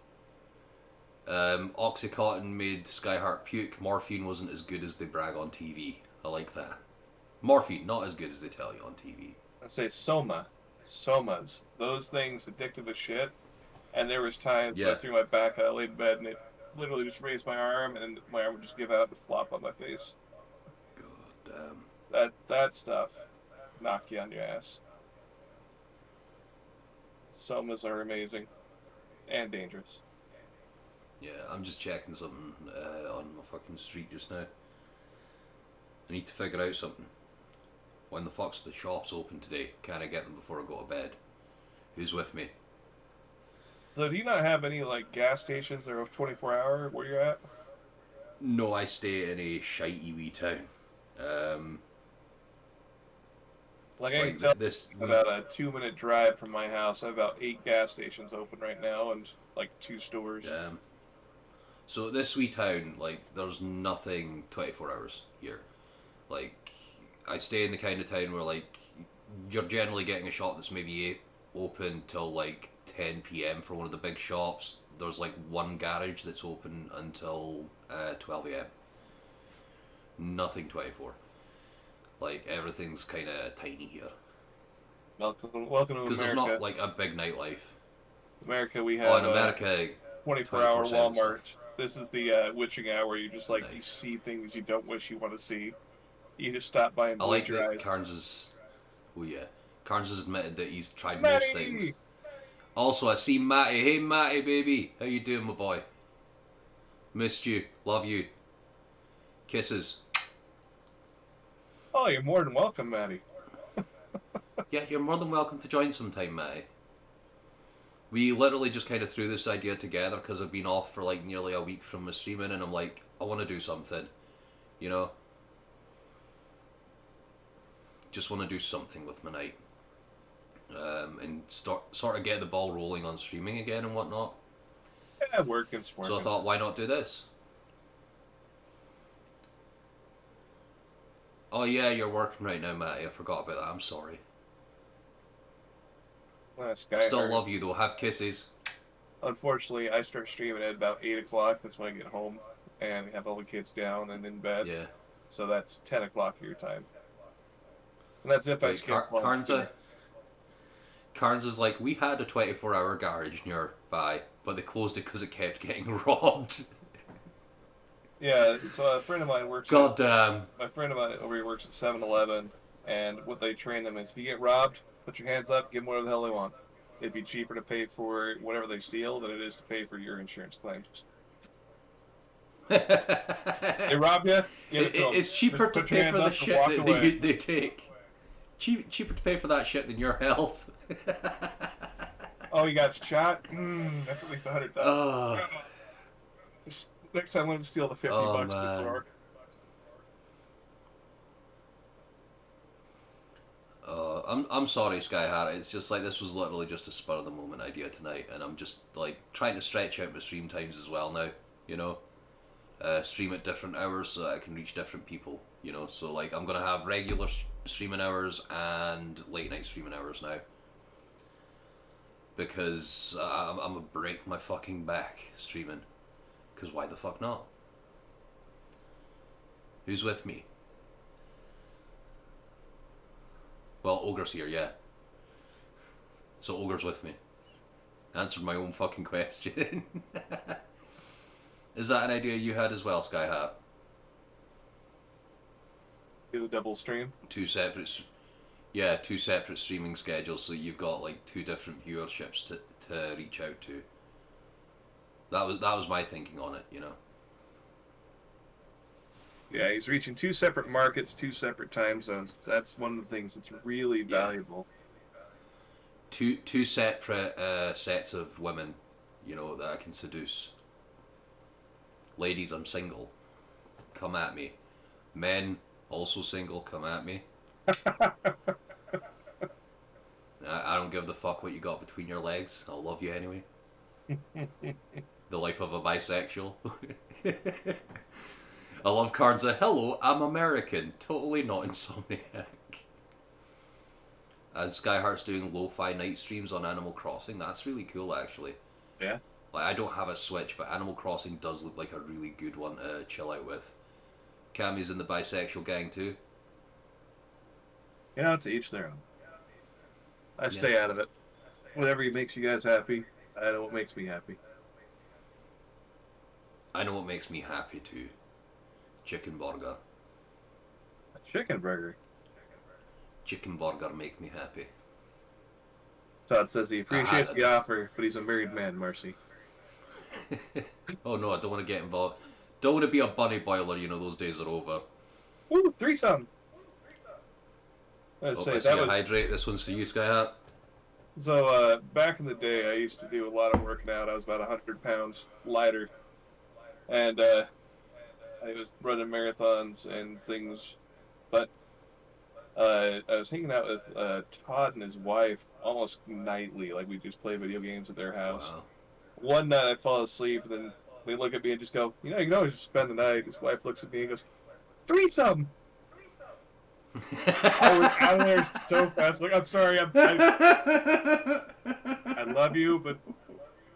Oxycontin made Skyheart puke. Morphine wasn't as good as they brag on TV. I like that. Morphine, not as good as they tell you on TV. I say somas. Those things addictive as shit. And there was times I threw my back out, I laid in bed, and it literally just raised my arm, and my arm would just give out and flop on my face. God damn. That stuff knock you on your ass. Somas are amazing and dangerous. Yeah, I'm just checking something on my fucking street just now. I need to figure out something. When the fuck's the shops open today? Can I get them before I go to bed? Who's with me? So do you not have any like gas stations that are 24-hour where you're at? No, I stay in a shitey wee town. Like I can tell about a 2-minute drive from my house. I have about 8 gas stations open right now and like 2 stores. So this wee town, like, there's nothing 24 hours here. Like, I stay in the kind of town where, like, you're generally getting a shop that's maybe open till like 10 p.m. for one of the big shops. There's like one garage that's open until 12 a.m. Nothing 24. Like, everything's kind of tiny here. Welcome to Because there's America. not like a big nightlife. America, we Oh, have in America, 24-hour 24/7 Walmart. stuff. This is the witching hour. You just like you Nice. see things you don't wish you want to see. You just stop by and I blink like your that eyes. Carnes is. Oh yeah, Carnes has admitted that he's tried most things. Matty! Also, I see Matty. Hey Matty, baby, how you doing, my boy? Missed you, love you. Kisses. Oh, you're more than welcome, Matty. Yeah, you're more than welcome to join sometime, Matty. We literally just kind of threw this idea together because I've been off for like nearly a week from my streaming, and I'm like, I want to do something, you know. Just want to do something with my night, and sort of get the ball rolling on streaming again and whatnot. Yeah, working. So I thought, why not do this? Oh yeah, you're working right now, Matty. I forgot about that. I'm sorry. Sky Still Heart. love you though. Have kisses. Unfortunately, I start streaming at about 8 o'clock. That's when I get home and have all the kids down and in bed. Yeah. So that's 10 o'clock your time. And that's if I Like, skip lunch. Carnes is like, we had a 24-hour garage nearby, but they closed it because it kept getting robbed. Yeah, so a friend of mine works. God damn. My friend of mine over here works at 7-Eleven, and what they train them is if you get robbed, put your hands up, give them whatever the hell they want. It'd be cheaper to pay for whatever they steal than it is to pay for your insurance claims. They rob you, give it to them. It's cheaper Just to put your pay hands for the up and shit walk that away. they take. Cheaper to pay for that shit than your health. Oh, you got shot? That's at least 100,000. Next time, let them steal the 50 bucks before. I'm sorry, Sky Hat. It's just like this was literally just a spur of the moment idea tonight, and I'm just like trying to stretch out my stream times as well now. You know, stream at different hours so that I can reach different people. You know, so like I'm gonna have regular streaming hours and late night streaming hours now because I'm gonna break my fucking back streaming. Because why the fuck not? Who's with me? Well, Ogre's here, yeah. So Ogre's with me. Answered my own fucking question. Is that an idea you had as well, Sky Hat? Do a double stream? Two separate streaming schedules, so you've got like two different viewerships to reach out to. That was my thinking on it, you know. Yeah, he's reaching two separate markets, two separate time zones. That's one of the things that's really valuable. Two separate sets of women, you know, that I can seduce. Ladies, I'm single. Come at me. Men, also single, come at me. I don't give the fuck what you got between your legs. I'll love you anyway. The life of a bisexual. I love cards of hello, I'm American. Totally not Insomniac. And Skyheart's doing lo-fi night streams on Animal Crossing. That's really cool, actually. Yeah. Like, I don't have a Switch, but Animal Crossing does look like a really good one to chill out with. Cammy's in the bisexual gang too. You know, to each their own. I stay out of it. Whatever makes you guys happy, I know what makes me happy. I know what makes me happy too. Chicken burger. A chicken burger. Chicken burger make me happy. Todd says he appreciates the offer, but he's a married man, Marcy. Oh no, I don't want to get involved. Don't want to be a bunny boiler, you know, those days are over. Ooh, threesome! I see a hydrate. This one's for you, Sky Hat. So, back in the day, I used to do a lot of working out. I was about 100 pounds lighter. And, I was running marathons and things. But, I was hanging out with, Todd and his wife almost nightly. Like, we just play video games at their house. Wow. One night I fall asleep, and then they look at me and just go, you know, you can always just spend the night. His wife looks at me and goes, threesome! I was out of there so fast. Like, I'm sorry, I love you, but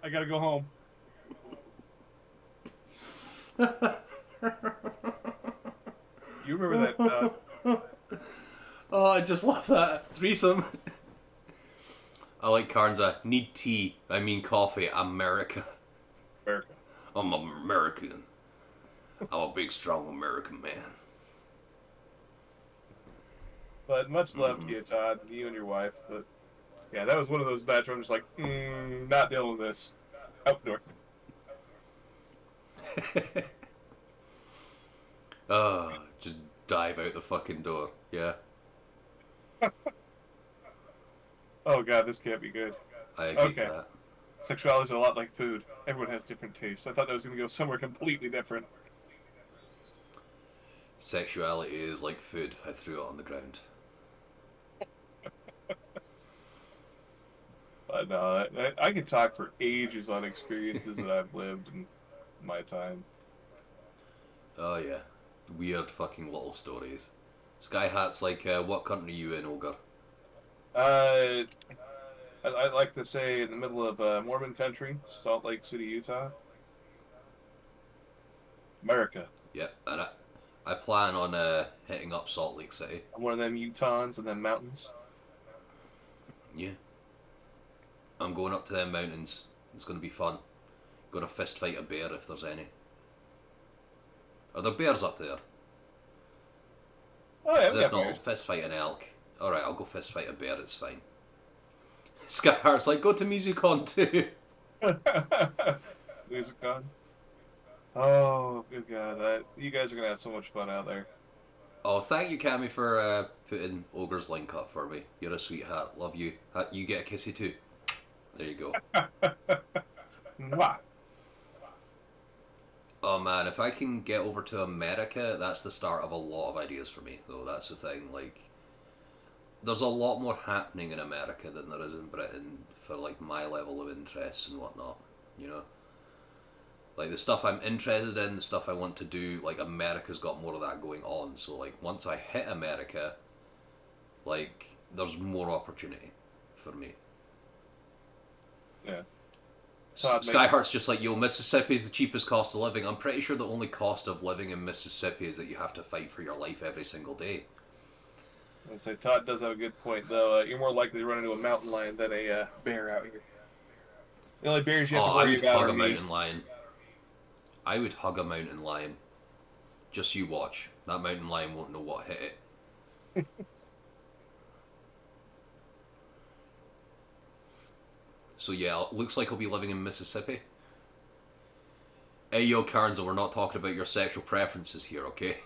I gotta go home. You remember that? Oh, I just love that threesome. I like Carnza. Need tea. I mean coffee. America. America. I'm American. I'm a big, strong American man. But much love to you, Todd, you and your wife. But yeah, that was one of those nights where I'm just like, not dealing with this. Up north. Just dive out the fucking door. Yeah. Oh god, this can't be good. I agree Okay. to that. Sexuality is a lot like food. Everyone has different tastes. I thought that was going to go somewhere completely different. Sexuality is like food. I threw it on the ground. But no, I could talk for ages on experiences that I've lived in my time. Oh yeah. Weird fucking little stories. Sky Hat's like, what country are you in, Ogre? I'd like to say in the middle of Mormon country, Salt Lake City, Utah. America. Yep, and I plan on hitting up Salt Lake City. I'm one of them Utahns and them mountains. Yeah. I'm going up to them mountains. It's going to be fun. Going to fist fight a bear if there's any. Are there bears up there? Oh yeah, Because if not, I'll fist fight an elk. Alright, I'll go fist fight a bear, it's fine. Skyheart's like, go to MusicCon too. MusicCon. Oh, good God. You guys are going to have so much fun out there. Oh, thank you, Cammy, for putting Ogre's link up for me. You're a sweetheart. Love you. You get a kissy too. There you go. Mwah. Oh man, if I can get over to America, that's the start of a lot of ideas for me, though. That's the thing. Like, there's a lot more happening in America than there is in Britain for, like, my level of interests and whatnot, you know? Like, the stuff I'm interested in, the stuff I want to do, like, America's got more of that going on. So, like, once I hit America, like, there's more opportunity for me. Yeah. Skyheart's just like, yo, Mississippi's the cheapest cost of living. I'm pretty sure the only cost of living in Mississippi is that you have to fight for your life every single day. I say Todd does have a good point, though. You're more likely to run into a mountain lion than a bear out here. The only bears you have to worry about are I would hug a mountain lion. I would hug a mountain lion. Just you watch. That mountain lion won't know what hit it. So yeah, looks like I'll be living in Mississippi. Hey yo, Carnza, we're not talking about your sexual preferences here, okay?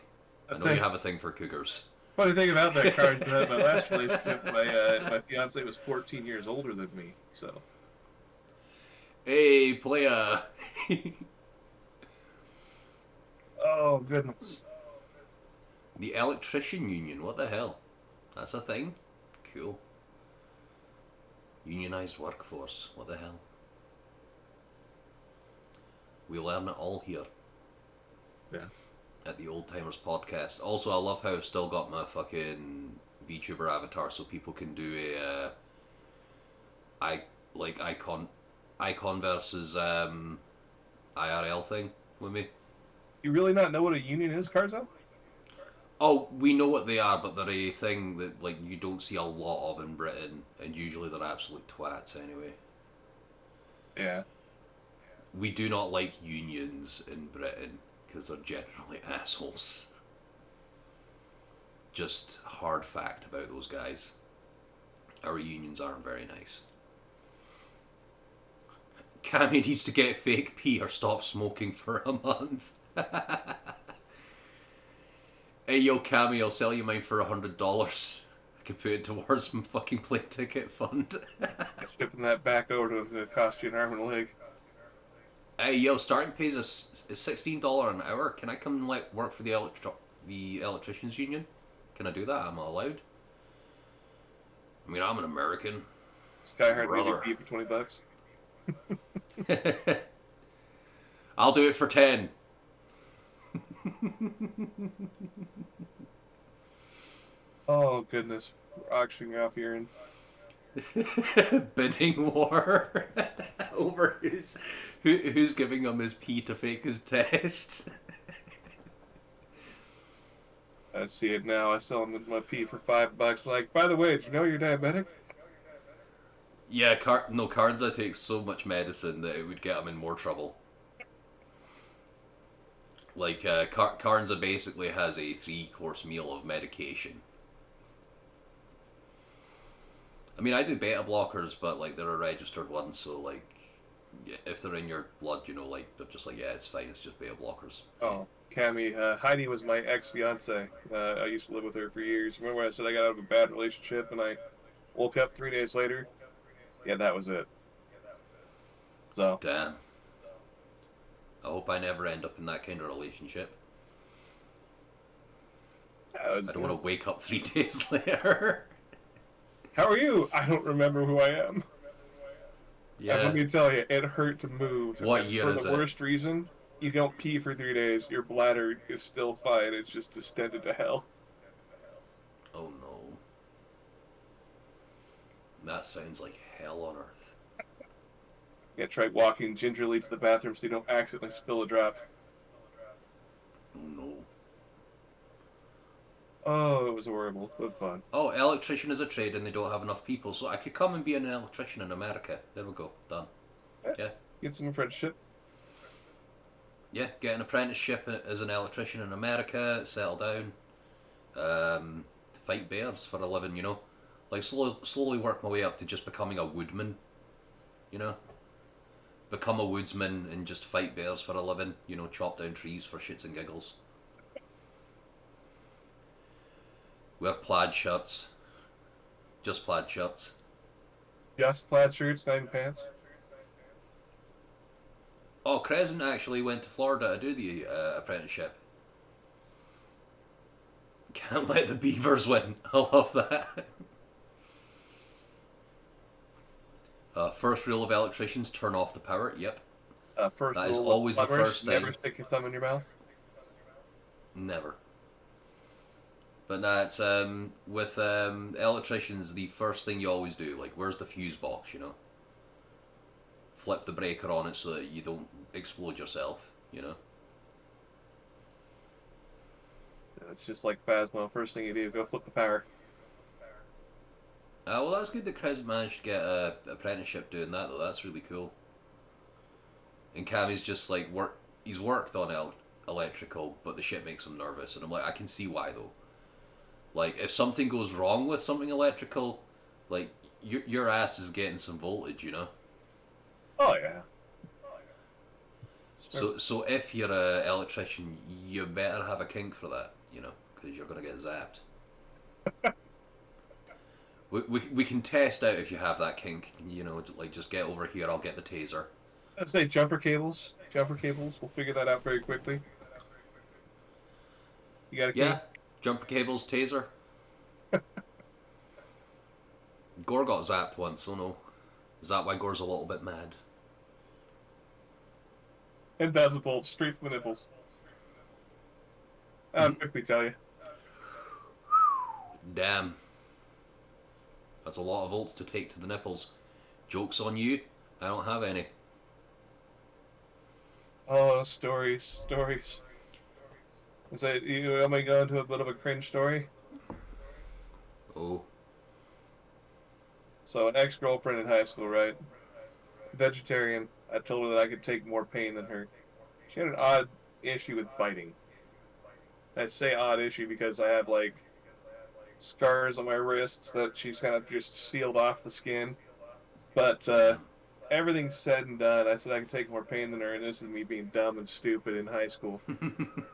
I know you have a thing for cougars. Funny thing about that, Carnza, my last relationship, my fiance was 14 years older than me, so. Hey, playa. Oh, goodness. The electrician union, what the hell? That's a thing? Cool. Unionized workforce, what the hell? We learn it all here. Yeah. At the Old Timers podcast. Also, I love how I've still got my fucking VTuber avatar so people can do a icon versus IRL thing with me. You really not know what a union is, Carzo? Oh, we know what they are, but they're a thing that, like, you don't see a lot of in Britain, and usually they're absolute twats anyway. Yeah. We do not like unions in Britain, because they're generally assholes. Just hard fact about those guys. Our unions aren't very nice. Cammy needs to get fake pee or stop smoking for a month. Hey yo, Cammy, I'll sell you mine for $100. I can put it towards my fucking plane ticket fund. Shipping that back over to cost you an arm and a leg. Hey yo, starting pay is $16 an hour. Can I come like work for the electricians union? Can I do that? Am I allowed? I mean, I'm an American. Skyheart maybe for $20. I'll do it for 10. Oh goodness, we're auctioning off urine. Bidding war over who's giving him his pee to fake his test. I see it now. I sell them my pee for $5. Like, by the way, did you know you're diabetic? Yeah, Carnza takes so much medicine that it would get him in more trouble. Like, Carnza basically has a 3-course meal of medication. I mean, I do beta blockers, but like they're a registered one, so like if they're in your blood, like they're just like, yeah, it's fine, it's just beta blockers. Oh, Cammy, Heidi was my ex-fiance. I used to live with her for years. Remember when I said I got out of a bad relationship and I woke up 3 days later? Yeah, that was it. So, Damn. I hope I never end up in that kind of relationship. that was I don't want to wake up 3 days later. How are you? I don't remember who I am. Yeah. And let me tell you, it hurt to move. What year for is the it? worst reason, you don't pee for 3 days. Your bladder is still fine. It's just distended to hell. Oh no. That sounds like hell on earth. Yeah, try walking gingerly to the bathroom so you don't accidentally spill a drop. Oh no. Oh, it was horrible, but fun. Oh, electrician is a trade and they don't have enough people, so I could come and be an electrician in America. There we go. Done. Yeah. Get some apprenticeship. Yeah, get an apprenticeship as an electrician in America, settle down, fight bears for a living, Like, slowly work my way up to just becoming a woodman, Become a woodsman and just fight bears for a living, chop down trees for shits and giggles. Wear plaid shirts. Just plaid shirts. Just plaid shirts, not even pants. Oh, Crescent actually went to Florida to do the apprenticeship. Can't let the Beavers win. I love that. First rule of electricians, turn off the power. Yep. First That is rule always the plumbers, first thing. never stick your thumb in your mouth. Never. But no, it's with electricians, the first thing you always do, like, where's the fuse box, Flip the breaker on it so that you don't explode yourself, It's just like Phasmo. First thing you do, go flip the power. Well, that's good that Chris managed to get a apprenticeship doing that, though. That's really cool. And Cammy's just like he's worked on electrical, but the shit makes him nervous, and I'm like, I can see why though. Like, if something goes wrong with something electrical, like your ass is getting some voltage, Oh yeah. So if you're a electrician, you better have a kink for that, because you're gonna get zapped. We can test out if you have that kink, like, just get over here, I'll get the taser. Let's say jumper cables. Jumper cables. We'll figure that out very quickly. You got a key? Yeah, jumper cables, taser. Gore got zapped once, so no. Is that why Gore's a little bit mad? And dazzle bolts straight from the nipples. I'll quickly tell you. Damn. That's a lot of volts to take to the nipples. Joke's on you. I don't have any. Oh, stories. Is that you? Am I going to a bit of a cringe story? Oh. So, an ex-girlfriend in high school, right? Vegetarian. I told her that I could take more pain than her. She had an odd issue with biting. I say odd issue because I have, like, scars on my wrists that she's kind of just sealed off the skin. But, everything said and done, I said I could take more pain than her, and this is me being dumb and stupid in high school.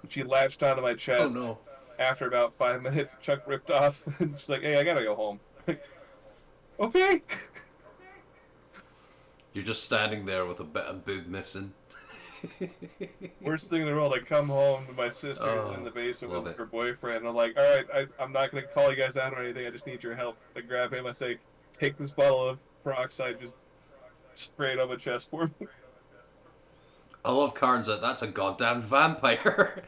She latched onto my chest. Oh no. After about 5 minutes, Chuck ripped off. And she's like, hey, I gotta go home. Okay. You're just standing there with a bit of boob missing. Worst thing in the world, I come home to my sister's in the basement with her boyfriend. And I'm like, all right, I'm not going to call you guys out or anything. I just need your help. I grab him. I say, take this bottle of peroxide, just spray it on my chest for me. I love Carnza. That's a goddamn vampire.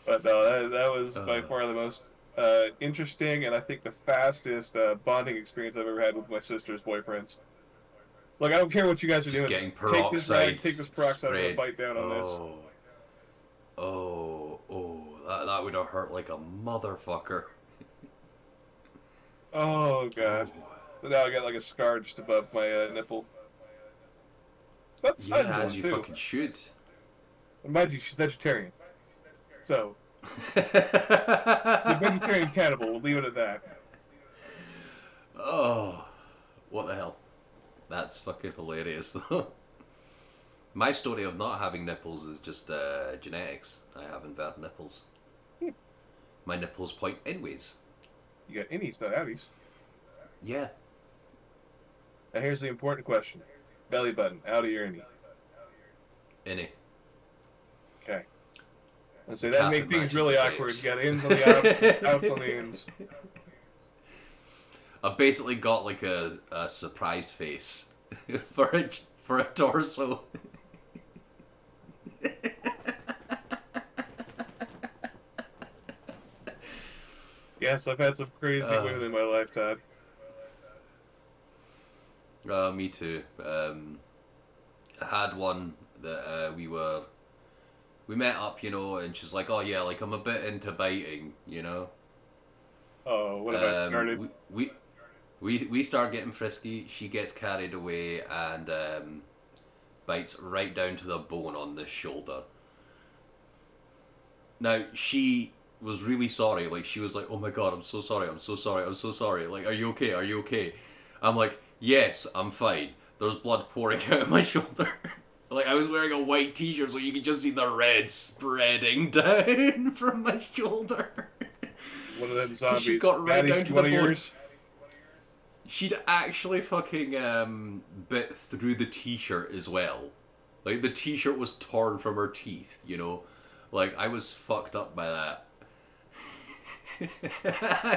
But no, that was by far the most interesting and I think the fastest bonding experience I've ever had with my sister's boyfriends. Look, I don't care what you guys are Just doing. Just getting take this rag, peroxide take this peroxide. I'm gonna sprayed. bite down on this. That would have hurt like a motherfucker. Oh Oh. god. So now I got like a scar just above my nipple. It's about the size of Yeah, as one you too. fucking should. And mind you, she's vegetarian, so she's a Oh, vegetarian cannibal. We'll leave it at that. what the hell? That's fucking hilarious, though. My story of not having nipples is just genetics. I have inverted nipples. Hmm. My nipples point inwards. You got innies, not outies. Yeah. Now here's the important question: belly button, outie or innie? Innie. Okay. And The say that cap make that things matches really the awkward. You drapes. got ins on the out, outs on the ins. I've basically got like a surprised face for a torso. Yes, I've had some crazy women in my life, Todd. Me too. I had one that we met up, and she's like, "Oh yeah, like I'm a bit into biting, Oh, what have I started? We start getting frisky. She gets carried away and bites right down to the bone on the shoulder. Now she was really sorry. Like she was like, "Oh my god, I'm so sorry. I'm so sorry. I'm so sorry. Like, are you okay? Are you okay?" I'm like, "Yes, I'm fine." There's blood pouring out of my shoulder. Like I was wearing a white t-shirt, so you could just see the red spreading down from my shoulder. One of them Because she zombies. got right Maddie, down to one the of bone. yours? She'd actually fucking bit through the t-shirt as well. Like the t-shirt was torn from her teeth. Like I was fucked up by that.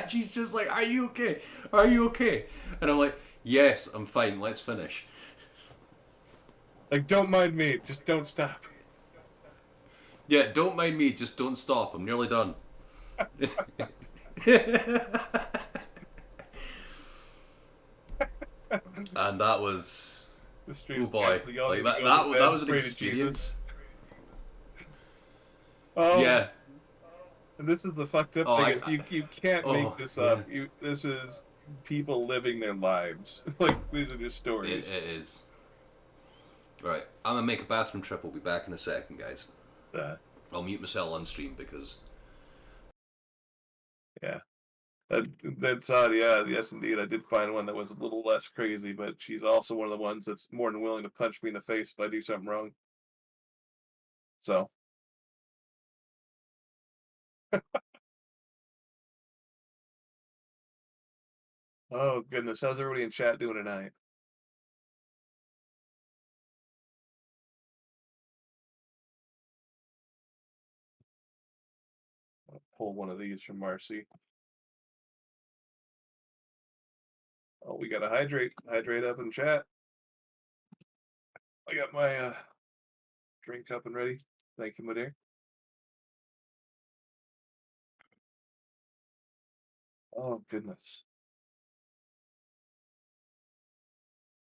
She's just like, "Are you okay? Are you okay?" And I'm like, "Yes, I'm fine. Let's finish." Like, don't mind me. Just don't stop. Yeah, don't mind me. Just don't stop. I'm nearly done. And that was, The oh streets boy, we all like need to that go to that bed that and was an pray to Jesus. experience. Oh, Yeah. and this is the fucked up Oh, thing. Is you can't make this yeah. up. This is people living their lives. Like, these are just It stories. is. Right, I'm gonna make a bathroom trip. We'll be back in a second, guys. Uh, I'll mute myself on stream because yeah. That's odd. Yeah, yes, indeed. I did find one that was a little less crazy, but she's also one of the ones that's more than willing to punch me in the face if I do something wrong. So, oh goodness, how's everybody in chat doing tonight? I'll pull one of these from Marcy. Oh, we gotta hydrate up in chat. I got my drink up and ready. Thank you, my dear. Oh goodness,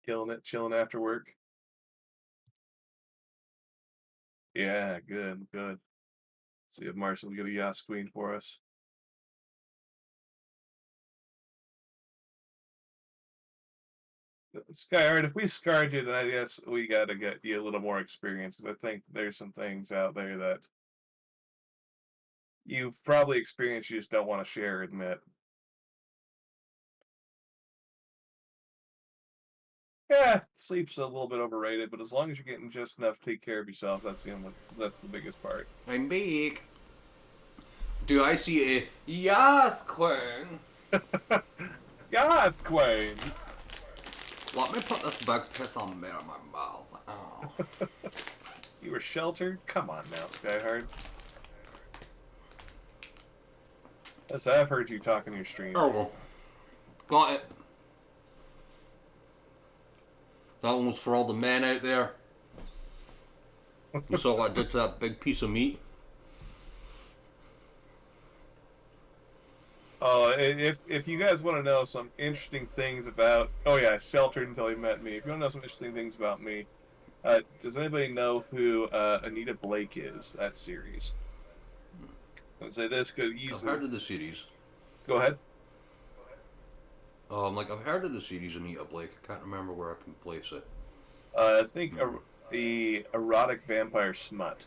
killing it, chilling after work. Yeah, good, good. See if Marcy will get a Yas Queen for us. Sky, all right, if we scarred you, then I guess we gotta get you a little more experience, because I think there's some things out there that you've probably experienced, you just don't want to share or admit. Yeah, sleep's a little bit overrated, but as long as you're getting just enough to take care of yourself, that's the biggest part. I'm big. Do I see a yes queen? God, Queen! Let me put this big piss on me in my mouth. Oh. You were sheltered? Come on now, Skyhard. Yes, I've heard you talk in your stream. Oh, got it. That one was for all the men out there. You saw what I did to that big piece of meat? if you guys want to know some interesting things about, oh yeah, sheltered until he met me. If you want to know some interesting things about me, does anybody know who Anita Blake is? That series. I'd say this could I've easily heard of the series. go ahead. Oh, I'm like, I've heard of the series Anita Blake. I can't remember where I can place it. I think the erotic vampire smut.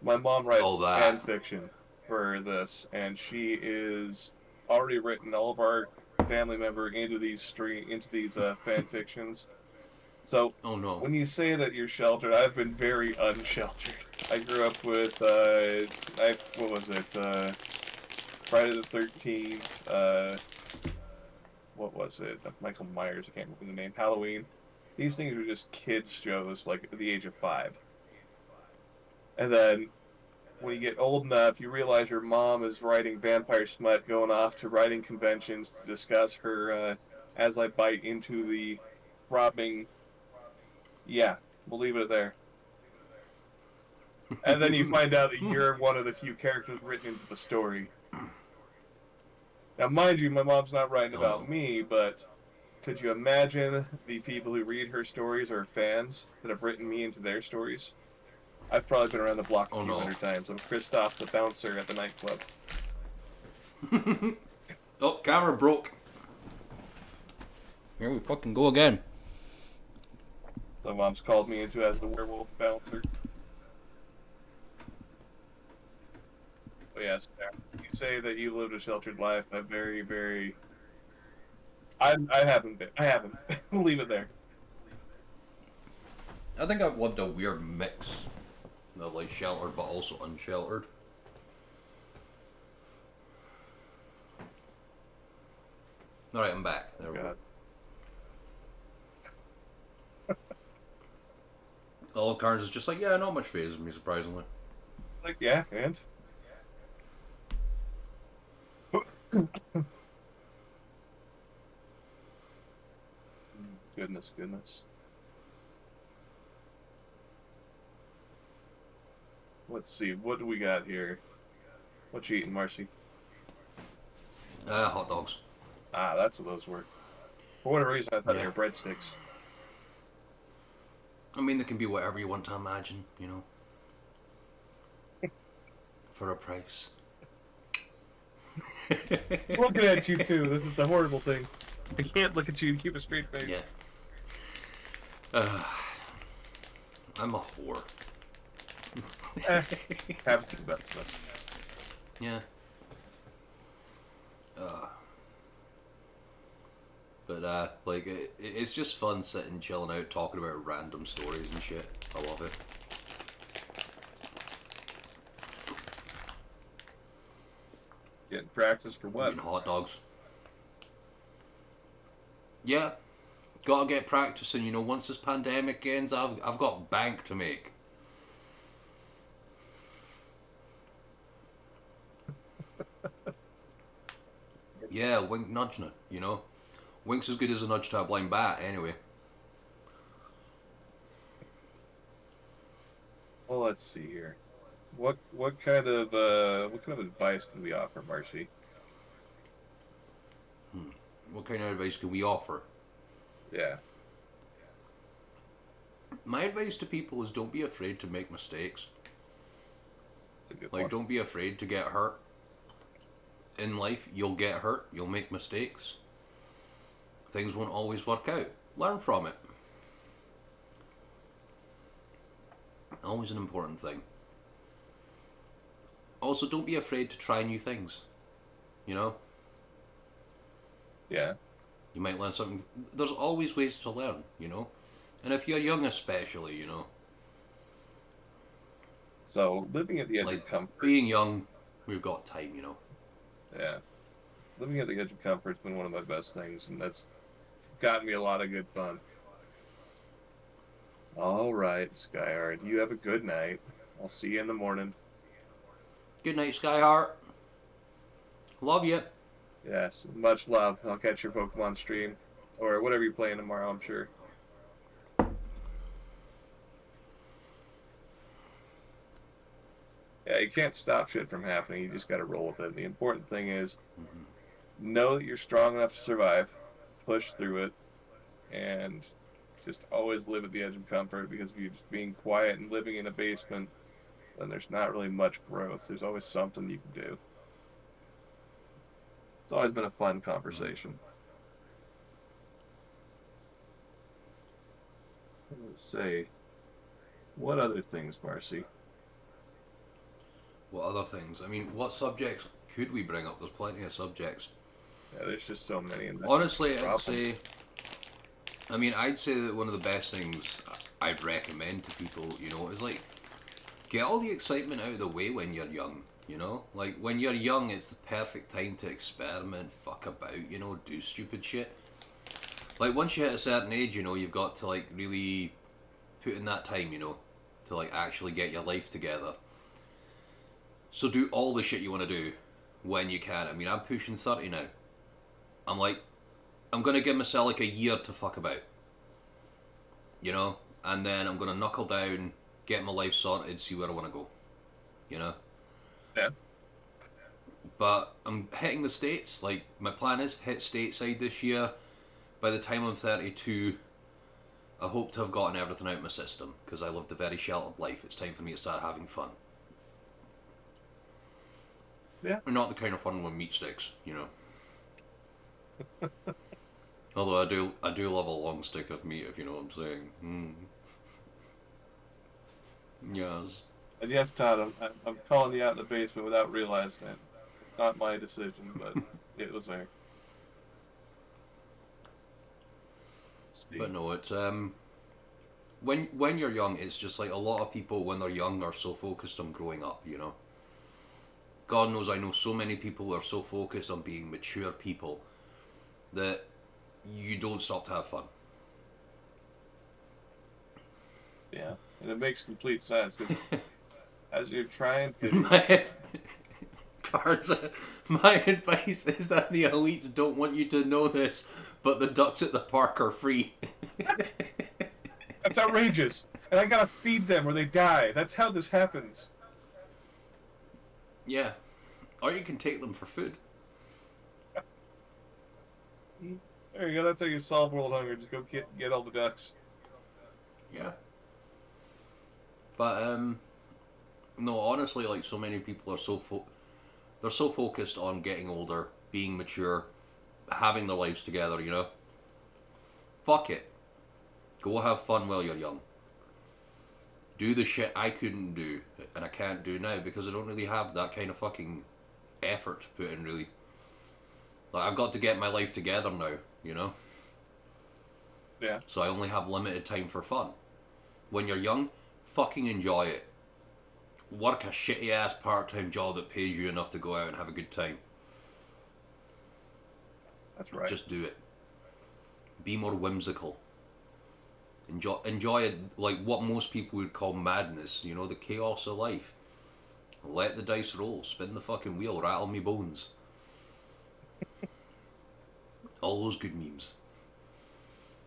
My mom writes Oh, fan that. fiction for this, and she is already written all of our family member into these fan fictions. So Oh no. when you say that you're sheltered, I've been very unsheltered. I grew up with what was it? Friday the 13th. What was it? Michael Myers. I can't remember the name. Halloween. These things were just kids shows, like at the age of 5. And then when you get old enough, you realize your mom is writing vampire smut, going off to writing conventions to discuss her As I Bite into the robbing. Yeah, we'll leave it there. And then you find out that you're one of the few characters written into the story. Now, mind you, my mom's not writing Oh about no. me, but could you imagine the people who read her stories are fans that have written me into their stories? I've probably been around the block a Oh few no. hundred times. I'm Christoph, the bouncer at the nightclub. Oh, camera broke. Here we fucking go again. So mom's called me into as the werewolf bouncer. But yes, you say that you lived a sheltered life. I'm very, very. I haven't been. I haven't. We'll leave it there. I think I've lived a weird mix of like sheltered but also unsheltered. Alright, I'm back. There we go. All Carnes is just like, yeah, not much phases me, surprisingly. It's like, yeah, and goodness, goodness. Let's see, what do we got here? What you eating, Marcy? Hot dogs. Ah, that's what those were. For whatever reason, I thought they Yeah. were breadsticks. I mean, they can be whatever you want to imagine, you know. For a price. Looking at you too. This is the horrible thing. I can't look at you and keep a straight face. Yeah. I'm a whore. Happens to the best of us. Yeah. But like it's just fun sitting, chilling out, talking about random stories and shit. I love it. Getting practice for what? Eating hot dogs. Yeah, gotta get practicing. You know, once this pandemic ends, I've got bank to make. Yeah, wink nudging it. You know, wink's as good as a nudge to a blind bat. Anyway. Well, let's see here. What kind of advice can we offer, Marcy? What kind of advice can we offer? Yeah. My advice to people is don't be afraid to make mistakes. That's a good Like, one. don't be afraid to get hurt. In life, you'll get hurt. You'll make mistakes. Things won't always work out. Learn from it. Always an important thing. Also, don't be afraid to try new things. You know? Yeah. You might learn something. There's always ways to learn, you know? And if you're young especially, you know? So, living at the edge Like, of comfort. being young, we've got time, you know? Yeah. Living at the edge of comfort's been one of my best things, and that's gotten me a lot of good fun. All right, Skyhard. You have a good night. I'll see you in the morning. Good night, Skyheart. Love you. Yes, much love. I'll catch your Pokemon stream. Or whatever you're playing tomorrow, I'm sure. Yeah, you can't stop shit from happening. You just got to roll with it. And the important thing is Mm-hmm. know that you're strong enough to survive, push through it, and just always live at the edge of comfort. Because if you're just being quiet and living in a basement, then there's not really much growth. There's always something you can do. It's always been a fun conversation. Let's say, what other things, Marcy? What other things? I mean, what subjects could we bring up? There's plenty of subjects. Yeah, there's just so many. And Honestly, I'd say that one of the best things I'd recommend to people, is like, get all the excitement out of the way when you're young, Like, when you're young, it's the perfect time to experiment, fuck about, do stupid shit. Like, once you hit a certain age, you've got to, like, really put in that time, to, like, actually get your life together. So do all the shit you want to do when you can. I mean, I'm pushing 30 now. I'm like, I'm going to give myself, like, a year to fuck about. And then I'm going to knuckle down, get my life sorted, see where I want to go. Yeah. But I'm hitting the States. Like, my plan is hit stateside this year. By the time I'm 32, I hope to have gotten everything out of my system, because I lived a very sheltered life. It's time for me to start having fun. Yeah. Or not the kind of fun with meat sticks, Although I do love a long stick of meat, if you know what I'm saying. Yes. And yes, Todd, I'm calling you out in the basement without realizing it. Not my decision, but it was there. But no, it's when you're young, it's just like a lot of people when they're young are so focused on growing up, God knows I know so many people who are so focused on being mature people that you don't stop to have fun. Yeah, and it makes complete sense because as you're trying to... My advice is that the elites don't want you to know this, but the ducks at the park are free. That's outrageous. And I gotta feed them or they die. That's how this happens. Yeah. Or you can take them for food. There you go. That's how you solve world hunger. Just go get all the ducks. Yeah. But, no, honestly, like, so many people are they're so focused on getting older, being mature, having their lives together, Fuck it. Go have fun while you're young. Do the shit I couldn't do, and I can't do now, because I don't really have that kind of fucking effort to put in, really. Like, I've got to get my life together now, Yeah. So I only have limited time for fun. When you're young, fucking enjoy it. Work a shitty ass part-time job that pays you enough to go out and have a good time. That's right. Just do it. Be more whimsical. Enjoy it, like what most people would call madness, the chaos of life. Let the dice roll, spin the fucking wheel, rattle me bones. All those good memes.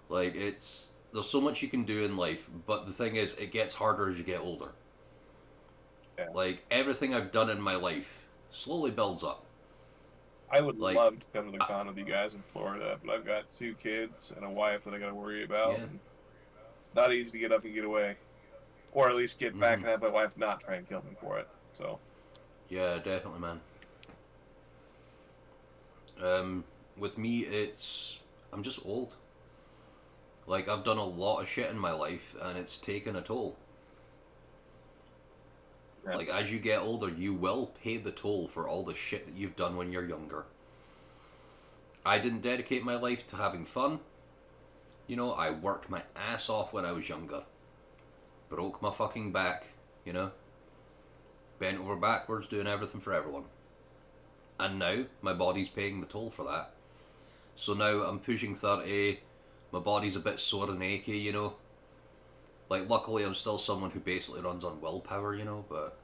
Like, there's so much you can do in life, but the thing is, it gets harder as you get older. Yeah. Like, everything I've done in my life slowly builds up. I would love to come to the con with you guys in Florida, but I've got 2 kids and a wife that I gotta worry about. Yeah. It's not easy to get up and get away. Or at least get back and have my wife not try and kill me for it. So. Yeah, definitely, man. With me, I'm just old. Like, I've done a lot of shit in my life, and it's taken a toll. Yeah. Like, as you get older, you will pay the toll for all the shit that you've done when you're younger. I didn't dedicate my life to having fun. I worked my ass off when I was younger. Broke my fucking back, Bent over backwards doing everything for everyone. And now, my body's paying the toll for that. So now I'm pushing 30, my body's a bit sore and achy, Like, luckily I'm still someone who basically runs on willpower, but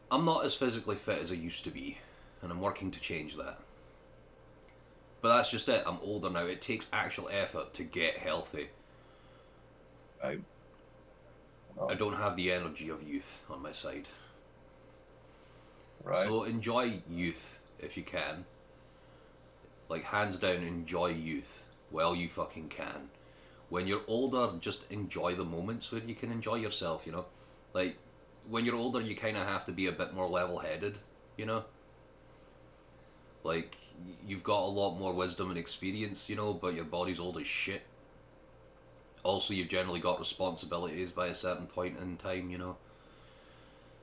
I'm not as physically fit as I used to be, and I'm working to change that. But that's just it, I'm older now. It takes actual effort to get healthy. I don't have the energy of youth on my side. Right. So enjoy youth if you can. Like, hands down, enjoy youth while you fucking can. When you're older, just enjoy the moments when you can enjoy yourself, you know? Like, when you're older, you kind of have to be a bit more level-headed, you know? Like, you've got a lot more wisdom and experience, you know, but your body's old as shit. Also, you've generally got responsibilities by a certain point in time, you know?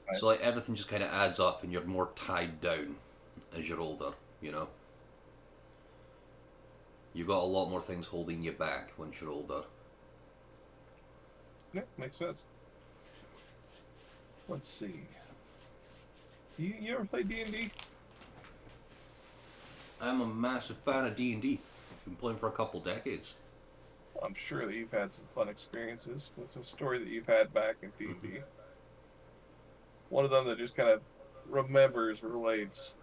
Right. So, like, everything just kind of adds up and you're more tied down as you're older, you know? You've got a lot more things holding you back once you're older. Yeah, makes sense. Let's see. You ever play D&D? I'm a massive fan of D&D. Been playing for a couple decades. I'm sure that you've had some fun experiences. What's a story that you've had back in D&D? One of them that just kind of remembers, relates.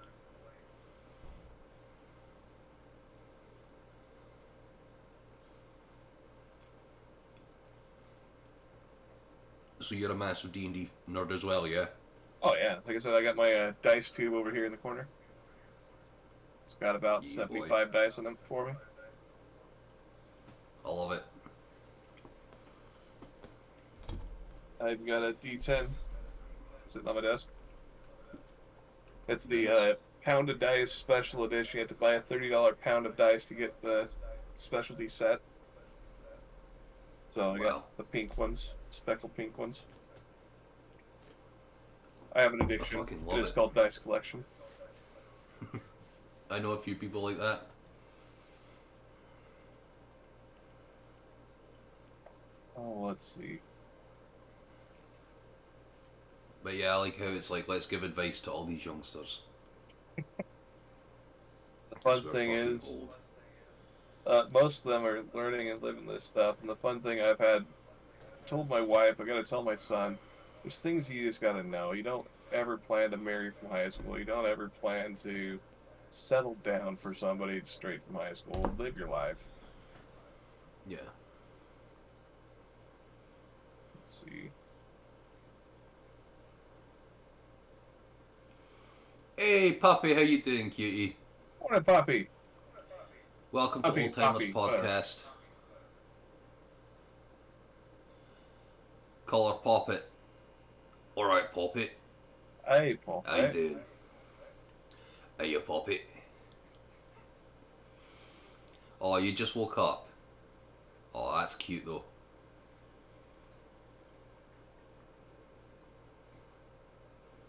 So you're a massive D&D nerd as well, yeah? Oh yeah, like I said, I got my dice tube over here in the corner. It's got about Yeah, boy. 75 dice in it for me. I love it. I've got a D10 sitting on my desk. It's the Nice. pound of dice special edition. You have to buy a $30 pound of dice to get the specialty set. So I got Wow. the pink ones, speckled pink ones. I have an I addiction. fucking It love is it. called dice collection. I know a few people like that. Oh, let's see. But yeah, I like how it's like, let's give advice to all these youngsters. The Because fun we're thing fucking is, old. most of them are learning and living this stuff. And the fun thing I've had, told my wife, I got to tell my son, there's things you just got to know. You don't ever plan to marry from high school. You don't ever plan to settle down for somebody straight from high school. Live your life. Yeah. Let's see. Hey, Poppy, how you doing, cutie? Morning, Poppy. Welcome to Poppy, Old Timers Poppy, whatever. Podcast. Call her Poppet. Alright, Poppet. Hey, Paul. How you Hey. doing? Hey, you Poppet. Oh, you just woke up. Oh, that's cute though.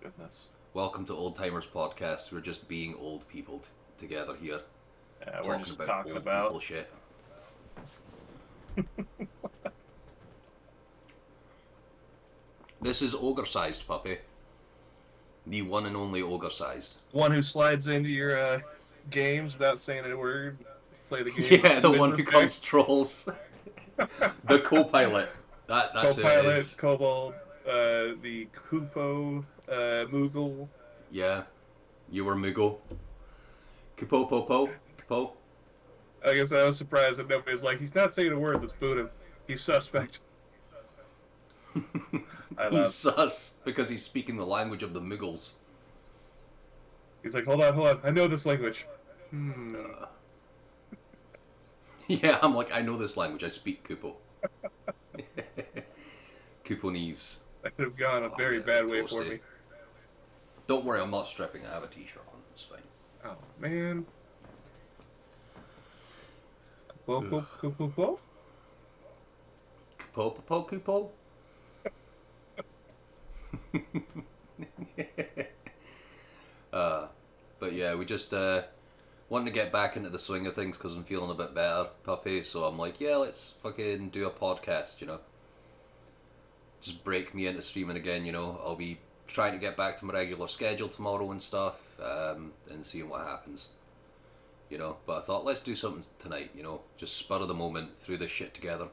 Goodness. Welcome to Old Timers Podcast. We're just being old people together here, Yeah, we're talking just about talking old about. people shit. This is Ogresized, puppy. The one and only Ogresized. One who slides into your games without saying a word. Play the game. Yeah, the one Business who guy. comes trolls. The co-pilot. That's who it Copilot, is. Kobold, the Kupo, Moogle. Yeah, you were Moogle. Kupo Popo. Kupo. I guess I was surprised that nobody's like, he's not saying a word, let's boot him. He's suspect. I He's laugh. sus because he's speaking the language of the Muggles. He's like, hold on, I know this language. Yeah, I'm like, I know this language. I speak Kupo. Kuponese. That could have gone a Oh, very man, bad way toasty. for me. Don't worry, I'm not stripping. I have a t-shirt on. It's fine. Oh, man. Kupo? Kupo Popo Kupo? But yeah, we just wanting to get back into the swing of things because I'm feeling a bit better, puppy. So I'm like, yeah, let's fucking do a podcast, you know. Just break me into streaming again, you know. I'll be trying to get back to my regular schedule tomorrow and stuff, and seeing what happens, you know. But I thought, let's do something tonight, you know. Just spur of the moment, through this shit together.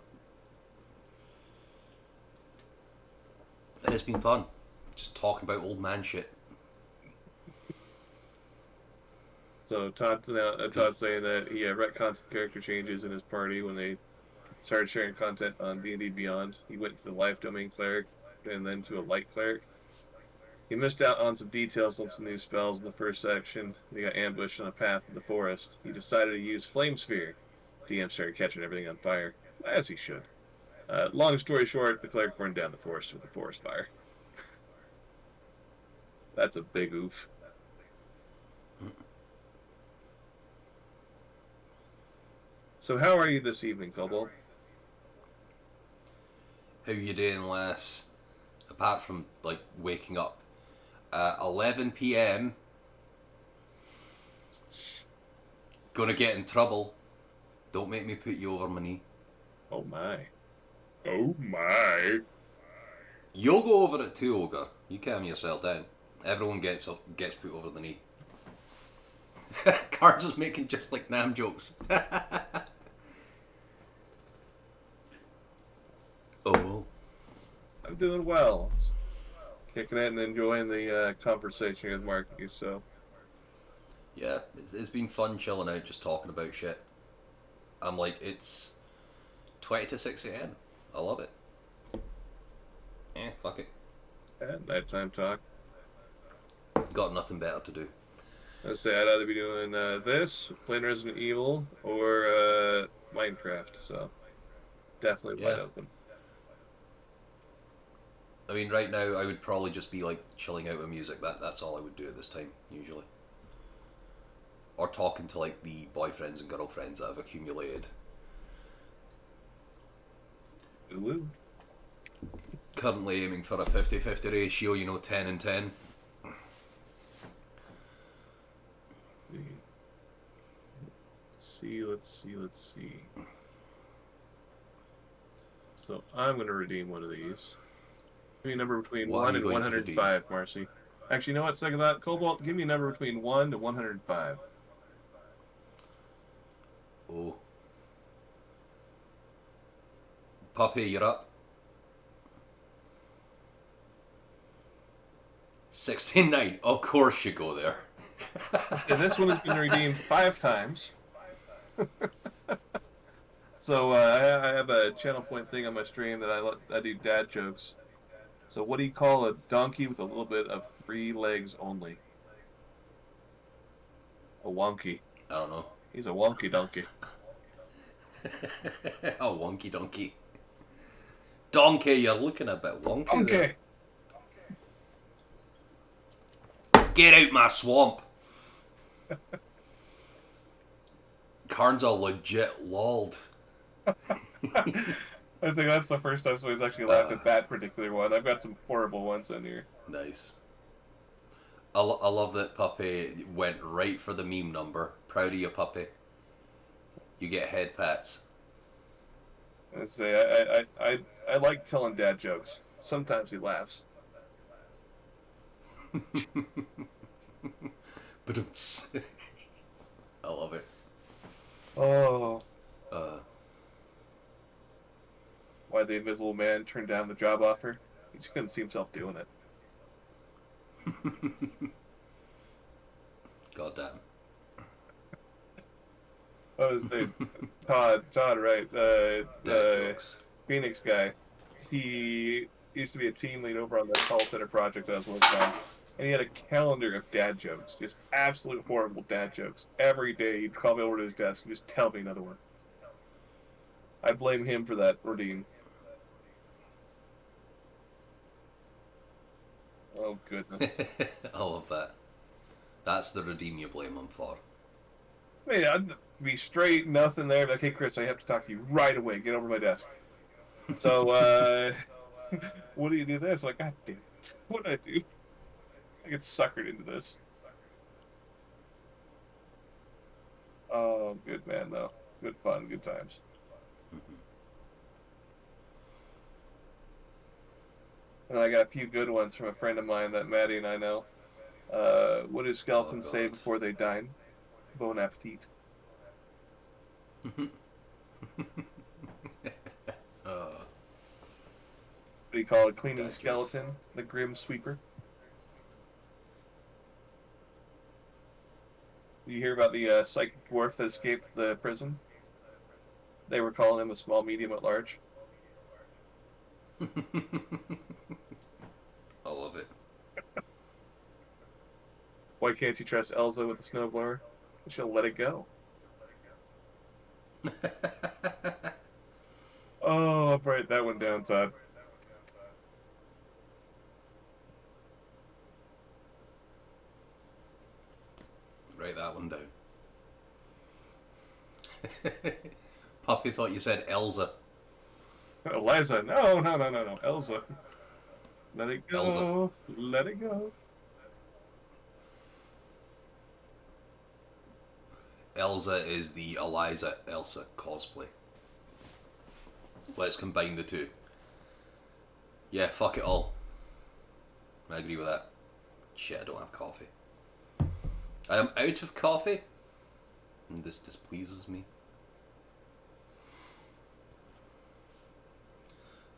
And it's been fun, just talking about old man shit. So Todd's saying that he retconned some character changes in his party when they started sharing content on D&D Beyond. He went to the life domain cleric and then to a light cleric. He missed out on some details on some new spells in the first section. He got ambushed on a path in the forest. He decided to use Flame Sphere. DM started catching everything on fire, as he should. Long story short, the cleric burned down the forest with a forest fire. That's a big oof. So how are you this evening, Cobalt? How you doing, lass? Apart from, like, waking up at 11 p.m. Gonna get in trouble. Don't make me put you over my knee. Oh my. Oh my. You'll go over it too, Ogre. You calm yourself down. Everyone gets put over the knee. Cards is making just like Nam jokes. Oh. I'm doing well. Kicking it and enjoying the conversation with Marky, so. Yeah, it's been fun chilling out, just talking about shit. I'm like, it's 20 to 6 a.m. I love it. Fuck it. Yeah, nighttime talk. Got nothing better to do. I'd say I'd either be doing this, playing Resident Evil, or Minecraft, so definitely wide open. I mean, right now I would probably just be like chilling out with music. That's all I would do at this time, usually. Or talking to like the boyfriends and girlfriends that I've accumulated. Ooh. Currently aiming for a 50-50 ratio, 10 and 10. Let's see. So I'm going to redeem one of these. Give me a number between 1 and 105, Marcy. Actually, you know what? Second that. Cobalt, give me a number between 1 to 105. Oh. Puppy, you're up. 69. Of course you go there. Okay, this one has been redeemed 5 times. So I have a channel point thing on my stream that I do dad jokes. So what do you call a donkey with a little bit of 3 legs only? A wonky. I don't know. He's a wonky donkey. A wonky donkey. Donkey, you're looking a bit wonky. Donkey. There. Get out my swamp. Karn's a legit lolled. I think that's the first time somebody's actually laughed at that particular one. I've got some horrible ones in here. Nice. I love that Puppy went right for the meme number. Proud of you, Puppy. You get head pats. Let's say I like telling dad jokes. Sometimes he laughs. But it's I love it. Oh. Why the Invisible Man turned down the job offer? He just couldn't see himself doing it. Goddamn. What was his name? Todd, right? The Phoenix guy. He used to be a team lead over on the call center project I was working on. And he had a calendar of dad jokes. Just absolute horrible dad jokes. Every day he'd call me over to his desk and just tell me another one. I blame him for that redeem. Oh, goodness. I love that. That's the redeem you blame him for. I mean, I'd be straight, nothing there. Like, hey, Chris, I have to talk to you right away. Get over my desk. So, what do you do this? Like, God damn it. What did I do? I get suckered into this. Oh, good man, though. Good fun, good times. And I got a few good ones from a friend of mine that Maddie and I know. What do skeletons say before they dine? Bon appetit. What do you call a cleaning skeleton? The Grim Sweeper. You hear about the psychic dwarf that escaped the prison? They were calling him a small, medium, at large. I love it. Why can't you trust Elsa with the snowblower? She'll let it go. Oh, I'll write that one down, Todd. Write that one down. Puppy thought you said Elsa. Eliza, no. Elsa. Let it go. Elsa. Let it go. Elsa is the Eliza Elsa cosplay. Let's combine the two. Yeah, fuck it all. I agree with that. Shit, I don't have coffee. I am out of coffee, and this displeases me.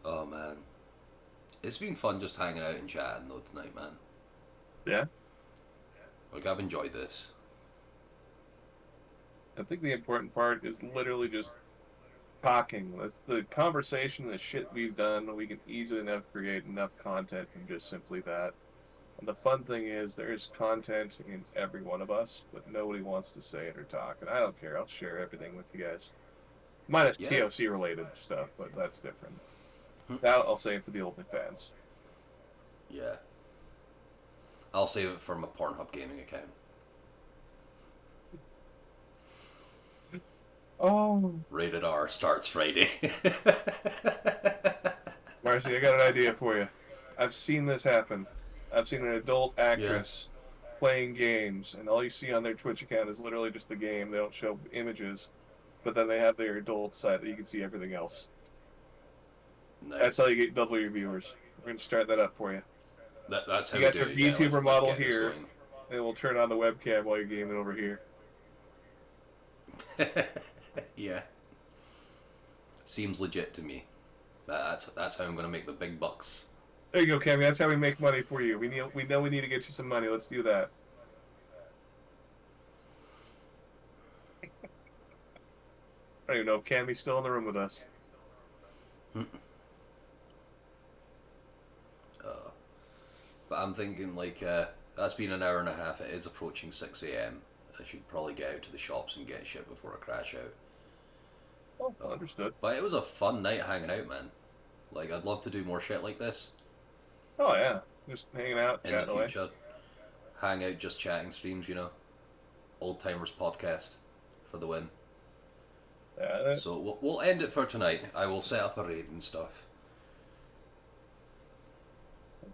Oh man, it's been fun just hanging out and chatting though tonight, man. Yeah. Like, I've enjoyed this. I think the important part is literally just talking. The conversation, the shit we've done, we can easily enough create enough content from just simply that. And the fun thing is, there's content in every one of us, but nobody wants to say it or talk. And I don't care. I'll share everything with you guys. Minus Yeah. TOC related stuff, but that's different. That I'll save for the old fans. Yeah. I'll save it for my Pornhub gaming account. Oh. Rated R starts Friday. Marcy, I got an idea for you. I've seen this happen. I've seen an adult actress playing games, and all you see on their Twitch account is literally just the game. They don't show images, but then they have their adult site that you can see everything else. Nice. That's how you get double your viewers. We're going to start that up for you. That's how You got we your do it. Yeah, VTuber model let's get this here, going. and we'll turn on the webcam while you're gaming over here. Yeah. Seems legit to me. That's how I'm gonna make the big bucks. There you go, Cammy. That's how we make money for you. We know we need to get you some money. Let's do that. I don't even know if Cammy's still in the room with us. But I'm thinking, like, that's been an hour and a half. It is approaching 6 a.m. I should probably get out to the shops and get shit before I crash out. Oh, understood. But it was a fun night hanging out, man. Like, I'd love to do more shit like this Oh, yeah. Just hanging out, in the chatting away. future. Hang out, just chatting streams, you know. Old Timers Podcast for the win. Yeah, So we'll end it for tonight. I will set up a raid and stuff.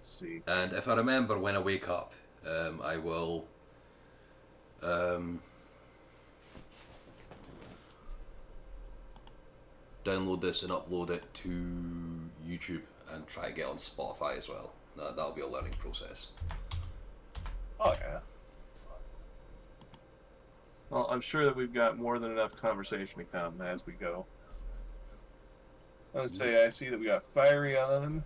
let's see. And if I remember when I wake up, I will download this and upload it to YouTube and try to get on Spotify as well. That'll be a learning process. Oh, yeah. Well, I'm sure that we've got more than enough conversation to come as we go. Let's say I see that we got Fiery on.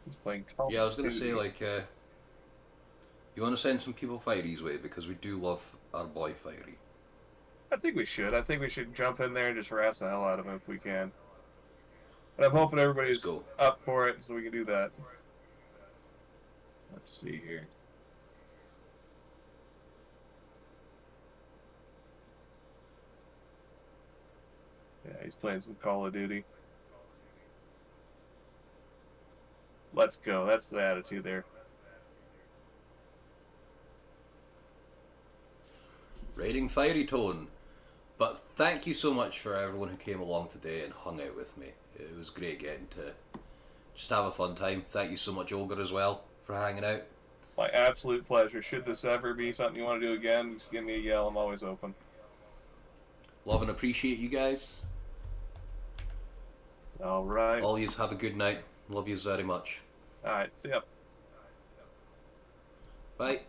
He's playing Call Yeah, I was going of to say, Duty. like, you want to send some people Fiery's way, because we do love our boy Fiery. I think we should. I think we should jump in there and just harass the hell out of him if we can. But I'm hoping everybody's Let's go. up for it so we can do that. Let's see here. Yeah, he's playing some Call of Duty. Let's go. That's the attitude there. Raiding Fiery Tone. But thank you so much for everyone who came along today and hung out with me. It was great getting to just have a fun time. Thank you so much, Ogre, as well, for hanging out. My absolute pleasure. Should this ever be something you want to do again, just give me a yell. I'm always open. Love and appreciate you guys. All right. All yous have a good night. Love yous very much. All right. See ya. Bye.